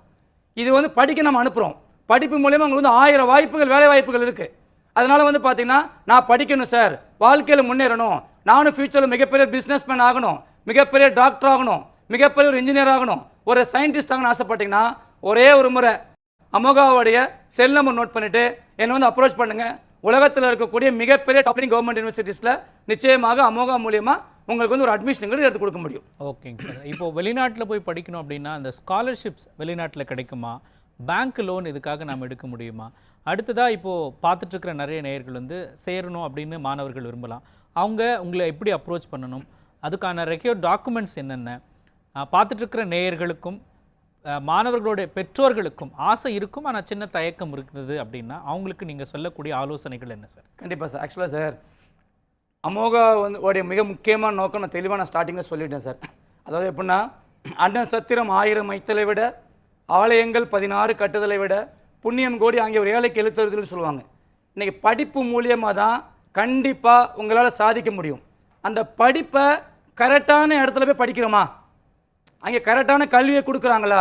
இது வந்து படிக்க நம்ம அனுப்புகிறோம். படிப்பு மூலயமா உங்களுக்கு வந்து 1000 வாய்ப்புகள், வேலை வாய்ப்புகள் இருக்குது. அதனால் வந்து பார்த்தீங்கன்னா நான் படிக்கணும் சார், வாழ்க்கையில் முன்னேறணும், நானும் ஃபியூச்சரில் மிகப்பெரிய பிஸ்னஸ் மேன் ஆகணும், மிகப்பெரிய டாக்டர் ஆகணும், மிகப்பெரிய ஒரு இன்ஜினியர் ஆகணும், ஒரு சயின்டிஸ்ட் ஆகணும்னு ஆசைப்பட்டீங்கன்னா ஒரே ஒரு முறை அமோகாவுடைய செல் நம்பர் நோட் பண்ணிவிட்டு என்னை வந்து அப்ரோச் பண்ணுங்கள். உலகத்தில் இருக்கக்கூடிய மிகப்பெரிய டாப் கவர்மெண்ட் யூனிவர்சிட்டிஸில் நிச்சயமாக அமோகா மூலியமாக உங்களுக்கு வந்து ஒரு அட்மிஷன் எடுத்து கொடுக்க முடியும். ஓகேங்க சார். இப்போ வெளிநாட்டில் போய் படிக்கணும் அப்படின்னா அந்த ஸ்காலர்ஷிப்ஸ் வெளிநாட்டில் கிடைக்குமா, பேங்க் லோன் இதுக்காக நாம் எடுக்க முடியுமா? அடுத்ததாக இப்போது பார்த்துட்டு இருக்கிற நிறைய நேயர்கள் வந்து சேரணும் அப்படின்னு மாணவர்கள் விரும்பலாம். அவங்க உங்களை எப்படி அப்ரோச் பண்ணணும், அதுக்கான ரெக்யூர் டாக்குமெண்ட்ஸ் என்னென்ன, பார்த்துட்டு இருக்கிற நேயர்களுக்கும் மாணவர்களுடைய பெற்றோர்களுக்கும் ஆசை இருக்கும், ஆனால் சின்ன தயக்கம் இருக்குது அப்படின்னா அவங்களுக்கு நீங்கள் சொல்லக்கூடிய ஆலோசனைகள் என்ன சார்? கண்டிப்பாக சார். ஆக்சுவலாக சார், அமோகா வந்து உடைய மிக முக்கியமான நோக்கம் நான் தெளிவாக ஸ்டார்டிங்கில் சொல்லிட்டேன் சார். அதாவது எப்படின்னா, அண்ணன் சத்திரம் 1000 மைத்தலை விட, ஆலயங்கள் 16 கட்டுதலை விட, புண்ணியம் கோடி ஆகிய ஒரு ஏழைக்கு எழுத்துறதுன்னு சொல்லுவாங்க. இன்றைக்கி படிப்பு மூலியமாக தான் கண்டிப்பாக உங்களால் சாதிக்க முடியும். அந்த படிப்பை கரெக்டான இடத்துல போய் படிக்கிறோமா, அங்கே கரெக்டான கல்வியை கொடுக்குறாங்களா,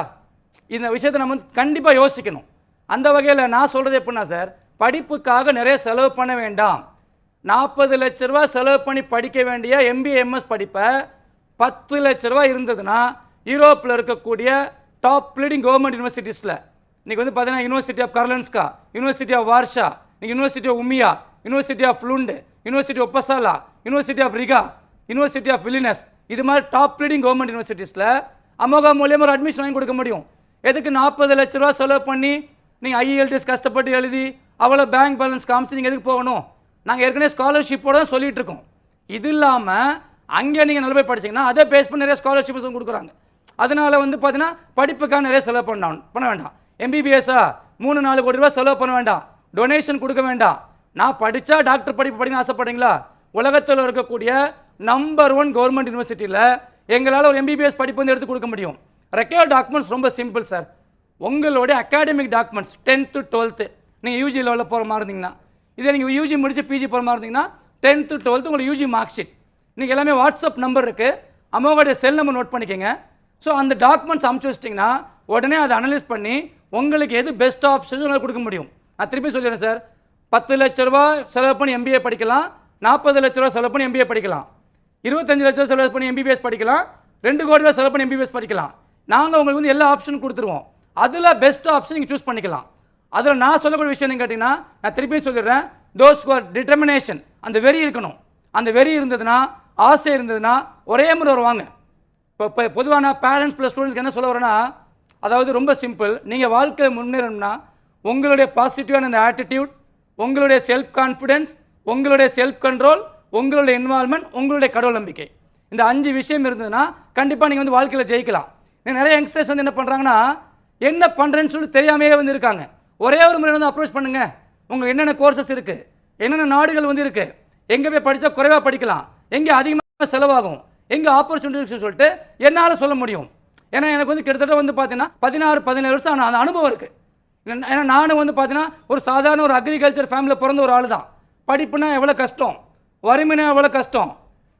இந்த விஷயத்தை நம்ம வந்து கண்டிப்பாக யோசிக்கணும். அந்த வகையில் நான் சொல்கிறது எப்படின்னா சார், படிப்புக்காக நிறைய செலவு பண்ண வேண்டாம். 40 லட்ச ரூபா செலவு பண்ணி படிக்க வேண்டிய எம்பிஏ எம்எஸ் படிப்பை 10 லட்ச ரூபா இருந்ததுன்னா யூரோப்பில் இருக்கக்கூடிய டாப் லீடிங் கவர்மெண்ட் யூனிவர்சிட்டிஸில் இன்றைக்கி வந்து பார்த்தீங்கன்னா university of Karolinska, university of Warsaw, university of Umea, university of Lund, university of Uppsala, university of Riga, university of Vilnius, இது மாதிரி டாப் லீடிங் கவர்மெண்ட் யூனிவர்சிட்டிஸில் அமோகா மூலியமாக ஒரு அட்மிஷன் வாங்கி கொடுக்க முடியும். எதுக்கு 40 லட்ச ரூபா செலவு பண்ணி நீங்கள் ஐஇஎல்டிஎஸ் கஷ்டப்பட்டு எழுதி அவ்வளோ பேங்க் பேலன்ஸ் காமிச்சு நீங்கள் எதுக்கு போகணும்? நாங்கள் ஏற்கனவே ஸ்காலர்ஷிப்போடு தான் சொல்லிட்டு இருக்கோம். இது இல்லாமல் அங்கே நீங்கள் நல்ல போய் படிச்சிங்கன்னா அதை பேஸ் பண்ணி நிறைய ஸ்காலர்ஷிப்ஸ் கொடுக்குறாங்க. அதனால் வந்து பார்த்தீங்கன்னா படிப்புக்காக நிறைய செலவு பண்ண வேண்டாம். எம்பிபிஎஸ்ஸா 3-4 கோடி ரூபா செலவு பண்ண வேண்டாம், டொனேஷன் கொடுக்க வேண்டாம். நான் படித்தா டாக்டர் படிப்பு படிக்கணும்னு ஆசைப்படுறீங்களா, உலகத்தில் இருக்கக்கூடிய நம்பர் 1 கவர்மெண்ட் யூனிவர்சிட்டியில் எங்களால் ஒரு MBBS படிப்பு வந்து எடுத்து கொடுக்க முடியும். ரெக்கார்ட் டாக்குமெண்ட்ஸ் ரொம்ப சிம்பிள் சார். உங்களுடைய அகாடமிக் டாக்குமெண்ட்ஸ் 10th 12th நீங்கள் யூஜி லெவலில் போகிற மாதிரி இருந்தீங்கன்னா, இதே நீங்கள் யூஜி முடிச்சு பிஜி போகிற மாதிரி இருந்தீங்கன்னா 10th 12th உங்களுக்கு யூஜி மார்க் ஷீட், நீங்கள் எல்லாமே வாட்ஸ்அப் நம்பர் இருக்குது, அம்மாவோடைய செல் நம்பர் நோட் பண்ணிக்கோங்க. ஸோ அந்த டாக்குமெண்ட்ஸ் அமுச்சு வச்சிட்டிங்கன்னா உடனே அதை அனலைஸ் பண்ணி உங்களுக்கு எது பெஸ்ட் ஆப்ஷன் உங்களுக்கு கொடுக்க முடியும். நான் திருப்பி சொல்லிடுறேன் சார், 10 லட்ச ரூபா செலவு பண்ணி MBA படிக்கலாம், 40 லட்ச ரூபா செலவு பண்ணி MBA படிக்கலாம், 25 லட்ச ரூபா செலவு பண்ணி MBBS படிக்கலாம், 2 கோடி ரூபா செலவு பண்ணி MBBS படிக்கலாம். நாங்கள் உங்களுக்கு வந்து எல்லா ஆப்ஷனும் கொடுத்துருவோம். அதில் பெஸ்ட் ஆப்ஷன் நீங்கள் சூஸ் பண்ணிக்கலாம். அதில் நான் சொல்லக்கூடிய விஷயம் என்ன கேட்டிங்கன்னா, நான் திருப்பி சொல்லிடுறேன், தோஸ் ஹூ ஆர் டிட்டர்மினேஷன், அந்த வெறி இருக்கணும். அந்த வெறி இருந்ததுன்னா, ஆசை இருந்ததுன்னா ஒரே முறை வருவாங்க. இப்போ பொதுவான பேரண்ட்ஸ் ப்ளஸ் ஸ்டூடெண்ட்ஸ்க்கு என்ன சொல்ல வரேன்னா, அதாவது ரொம்ப சிம்பிள், நீங்கள் வாழ்க்கையில் முன்னேறணும்னா உங்களுடைய பாசிட்டிவான அந்த ஆட்டிடியூட், உங்களுடைய செல்ஃப் கான்ஃபிடென்ஸ், உங்களுடைய செல்ஃப் கண்ட்ரோல், உங்களுடைய இன்வால்மெண்ட், உங்களுடைய கடவுள் நம்பிக்கை, இந்த 5 விஷயம் இருந்ததுன்னா கண்டிப்பாக நீங்கள் வந்து வாழ்க்கையில் ஜெயிக்கலாம். நிறைய யங்ஸ்டர்ஸ் வந்து என்ன பண்ணுறாங்கன்னா, என்ன பண்ணுறேன்னு சொல்லி தெரியாமையே வந்து இருக்காங்க. ஒரே ஒரு முறை வந்து அப்ரோச் பண்ணுங்கள், உங்களுக்கு என்னென்ன கோர்சஸ் இருக்குது, என்னென்ன நாடுகள் வந்து இருக்குது, எங்கே போய் படித்தா குறைவாக படிக்கலாம், எங்கே அதிகமாக செலவாகும், எங்கே ஆப்பர்ச்சுனிட்டிஸ் சொல்லிட்டு என்னால் சொல்ல முடியும். ஏன்னா எனக்கு வந்து கிட்டத்தட்ட வந்து பார்த்தீங்கன்னா 16-17 வருஷம் அந்த அனுபவம் இருக்குது. ஏன்னா நானும் வந்து பார்த்தீங்கன்னா ஒரு சாதாரண ஒரு அக்ரிகல்ச்சர் ஃபேமிலியில் பிறந்த ஒரு ஆள் தான். படிப்புனா எவ்வளோ கஷ்டம், வறுமைனா எவ்வளோ கஷ்டம்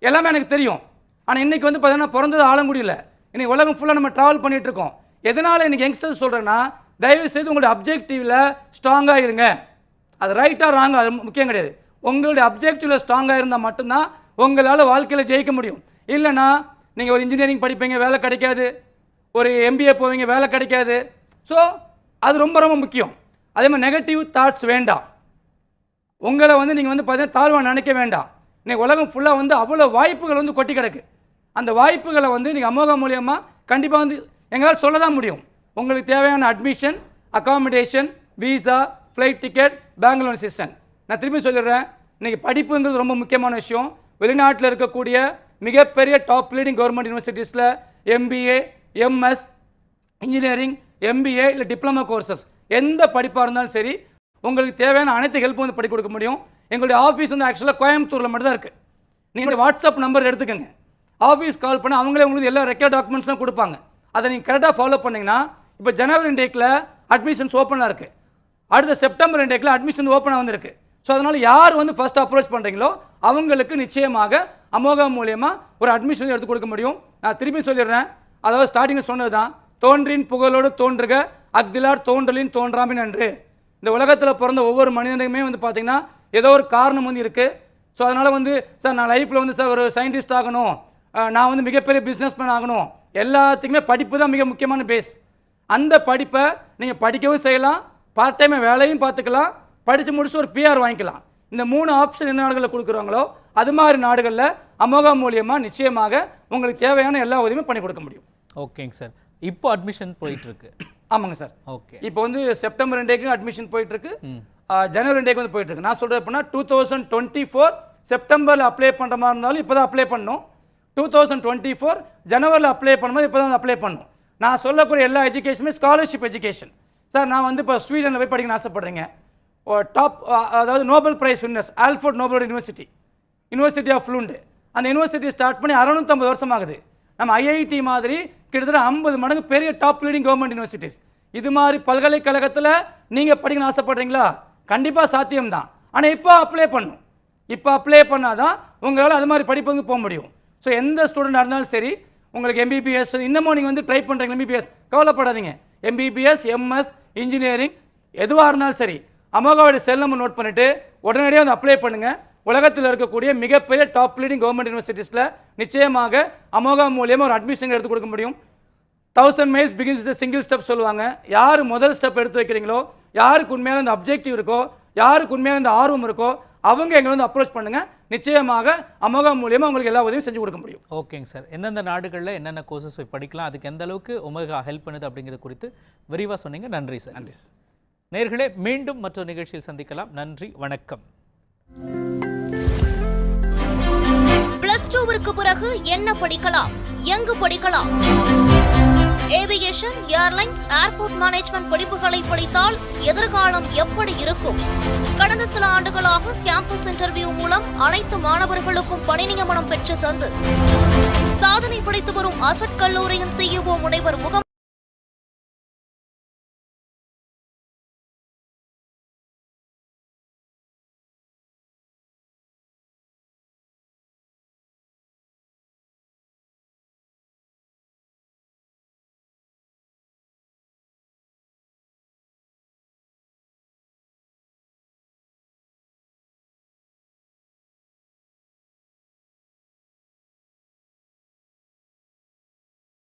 எல்லாமே எனக்கு தெரியும். ஆனால் இன்றைக்கி வந்து பார்த்தீங்கன்னா பிறந்தது ஆலங்குடியில், இன்றைக்கி உலகம் ஃபுல்லாக நம்ம ட்ராவல் பண்ணிகிட்டு இருக்கோம். எதனால் இன்றைக்கி யங்ஸ்டர்ஸ் சொல்கிறேன்னா, தயவுசெய்து உங்களுடைய அப்ஜெக்டிவில் ஸ்ட்ராங்காக இருங்க. அது ரைட்டாக ராங்காக அது முக்கியம் கிடையாது. உங்களுடைய அப்ஜெக்டிவில் ஸ்ட்ராங்காக இருந்தால் மட்டும்தான் உங்களால் வாழ்க்கையில் ஜெயிக்க முடியும். இல்லைனா நீங்கள் ஒரு இன்ஜினியரிங் படிப்பீங்க, வேலை கிடைக்காது, ஒரு MBA போவீங்க, வேலை கிடைக்காது. ஸோ அது ரொம்ப ரொம்ப முக்கியம். அதே மாதிரி நெகட்டிவ் தாட்ஸ் வேண்டாம். உங்களை வந்து நீங்கள் வந்து பார்த்தீங்கன்னா தாழ்வாக நினைக்க வேண்டாம். இன்றைக்கி உலகம் ஃபுல்லாக வந்து அவ்வளோ வாய்ப்புகள் வந்து கொட்டி கிடக்கு. அந்த வாய்ப்புகளை வந்து நீங்கள் அமோகா மூலியமாக கண்டிப்பாக வந்து எங்களால் சொல்ல தான் முடியும். உங்களுக்கு தேவையான admission, accommodation, visa, flight ticket, bank loan assistant. நான் திரும்பி சொல்லிடுறேன், இன்றைக்கி படிப்புங்கிறது ரொம்ப முக்கியமான விஷயம். வெளிநாட்டில் இருக்கக்கூடிய மிகப்பெரிய டாப் லீடிங் கவர்மெண்ட் யூனிவர்சிட்டிஸில் MBA, MS, இன்ஜினியரிங், MBA இல்லை டிப்ளமோ கோர்சஸ் எந்த படிப்பாக இருந்தாலும் சரி உங்களுக்கு தேவையான அனைத்து ஹெல்ப்பும் வந்து படிக்க கொடுக்க முடியும். எங்களுடைய ஆஃபீஸ் வந்து ஆக்சுவலாக கோயம்புத்தூரில் மட்டும் தான் இருக்குது. நீங்கள் வாட்ஸ்அப் நம்பர் எடுத்துக்கோங்க, ஆஃபீஸ் கால் பண்ணி அவங்களே உங்களுக்கு எல்லா ரெக்கார்ட் டாக்குமெண்ட்ஸும் கொடுப்பாங்க. அதை நீங்கள் கரெக்டாக ஃபாலோ பண்ணிங்கன்னா, இப்போ ஜனவரி இன்டேக்கில் அட்மிஷன்ஸ் ஓப்பனாக இருக்குது, அடுத்த செப்டம்பர் இன்டேக்கில் அட்மிஷன் ஓப்பனாக வந்துருக்கு. ஸோ அதனால் யார் வந்து ஃபஸ்ட் அப்ரோச் பண்ணுறீங்களோ அவங்களுக்கு நிச்சயமாக அமோகா மூலியமாக ஒரு அட்மிஷன் எடுத்து கொடுக்க முடியும். நான் திருப்பி சொல்லிடுறேன், அதாவது ஸ்டார்டிங்கில் சொன்னது தான், தோன்றின் புகழோடு தோன்றுக அக்திலார் தோன்றலின் தோன்றாமின் அன்று. இந்த உலகத்தில் பிறந்த ஒவ்வொரு மனிதனுக்குமே வந்து பார்த்திங்கன்னா ஏதோ ஒரு காரணம் வந்து இருக்குது. ஸோ அதனால் வந்து சார் நான் லைஃப்பில் வந்து சார் ஒரு சயின்டிஸ்ட் ஆகணும், நான் வந்து மிகப்பெரிய பிஸ்னஸ்மேன் ஆகணும், எல்லாத்துக்குமே படிப்பு தான் மிக முக்கியமான பேஸ். அந்த படிப்பை நீங்கள் படிக்கவும் செய்யலாம், பார்ட் டைமாக வேலையும் பார்த்துக்கலாம், படித்து முடிச்சு ஒரு PR வாங்கிக்கலாம். இந்த 3 ஆப்ஷன் எந்த நாடுகளில் கொடுக்குறாங்களோ அது மாதிரி நாடுகளில் அமோகா மூலியமாக நிச்சயமாக உங்களுக்கு தேவையான எல்லா உதவியும் பண்ணி கொடுக்க முடியும். ஓகேங்க சார். இப்போ அட்மிஷன் போயிட்டுருக்கு. ஆமாங்க சார். ஓகே. இப்போ வந்து செப்டம்பர் இன்டேக்கு அட்மிஷன் போயிட்டுருக்கு, ஜனவரி இன்டேக்கு வந்து போயிட்டுருக்கு. நான் சொல்கிறது அப்படின்னா 2024 செப்டம்பரில் அப்ளை பண்ணுற மாதிரி இருந்தாலும் இப்போ தான் அப்ளை பண்ணணும், 2024 ஜனவரியில் அப்ளை பண்ணும்போது இப்போ தான் அப்ளை பண்ணணும். நான் சொல்லக்கூடிய எல்லா எஜுகேஷனுமே ஸ்காலர்ஷிப் எஜுகேஷன். சார் நான் வந்து இப்போ ஸ்வீடனில் போய் படிக்கணும்னு ஆசைப்பட்றீங்க, டாப் அதாவது Nobel prize winners Alfred Nobel university of Lund, அந்த யூனிவர்சிட்டி ஸ்டார்ட் பண்ணி 650 வருஷம் ஆகுது. நம்ம IIT மாதிரி கிட்டத்தட்ட 50 மடங்கு பெரிய டாப் லீடிங் கவர்மெண்ட் யூனிவர்சிட்டிஸ். இது மாதிரி பல்கலைக்கழகத்தில் நீங்கள் படிக்கணும்னு ஆசைப்படுறீங்களா? கண்டிப்பாக சாத்தியம்தான். ஆனால் இப்போ அப்ளை பண்ணணும், இப்போ அப்ளை பண்ணால் தான் உங்களால் அது மாதிரி படிப்புக்கு போக முடியும். ஸோ எந்த ஸ்டூடெண்டாக இருந்தாலும் சரி, உங்களுக்கு MBBS இன்னமும் நீங்கள் வந்து ட்ரை பண்ணுறீங்க, MBBS கவலைப்படாதீங்க, MBBS, MS, இன்ஜினியரிங் எதுவாக இருந்தாலும் சரி, அமோகாவுடைய செல் நம்பர் நோட் பண்ணிவிட்டு உடனடியாக வந்து அப்ளை பண்ணுங்கள். உலகத்தில் இருக்கக்கூடிய மிகப்பெரிய டாப் லீடிங் கவர்மெண்ட் யூனிவர்சிட்டிஸில் நிச்சயமாக அமோகா மூலியமாக ஒரு அட்மிஷன் எடுத்து கொடுக்க முடியும். 1000 miles begins with single step சொல்லுவாங்க. யார் முதல் ஸ்டெப் எடுத்து வைக்கிறீங்களோ, யாருக்கு உண்மையான இந்த அப்ஜெக்டிவ் இருக்கோ, யாருக்கு உண்மையான இந்த ஆர்வம் இருக்கோ, அவங்க எங்களை வந்து அப்ரோச் பண்ணுங்கள். நிச்சயமாக அமோகா மூலியமாக உங்களுக்கு எல்லா உதவியும் செஞ்சு கொடுக்க முடியும். ஓகேங்க சார். எந்தெந்த நாடுகளில் என்னென்ன கோர்சஸ் படிக்கலாம், அதுக்கு எந்த அளவுக்கு ஒமேகா ஹெல்ப் பண்ணுது அப்படிங்கிறது குறித்து விரிவாக சொன்னீங்க. நன்றி சார். நன்றி சார். நேயர்களே, மீண்டும் மற்றொரு நிகழ்ச்சியில் சந்திக்கலாம். நன்றி, வணக்கம். +2 பிறகு என்ன படிக்கலாம், எங்கு படிக்கலாம்? ஏவியேஷன், ஏர்லைன்ஸ், ஏர்போர்ட் மேனேஜ்மெண்ட் படிப்புகளை படித்தால் எதிர்காலம் எப்படி இருக்கும்? கடந்த சில ஆண்டுகளாக கேம்பஸ் இன்டர்வியூ மூலம் அனைத்து மாணவர்களுக்கும் பணி நியமனம் பெற்று தந்து சாதனை படைத்து வரும் அசட் கல்லூரியின் CEO முனைவர் முகமது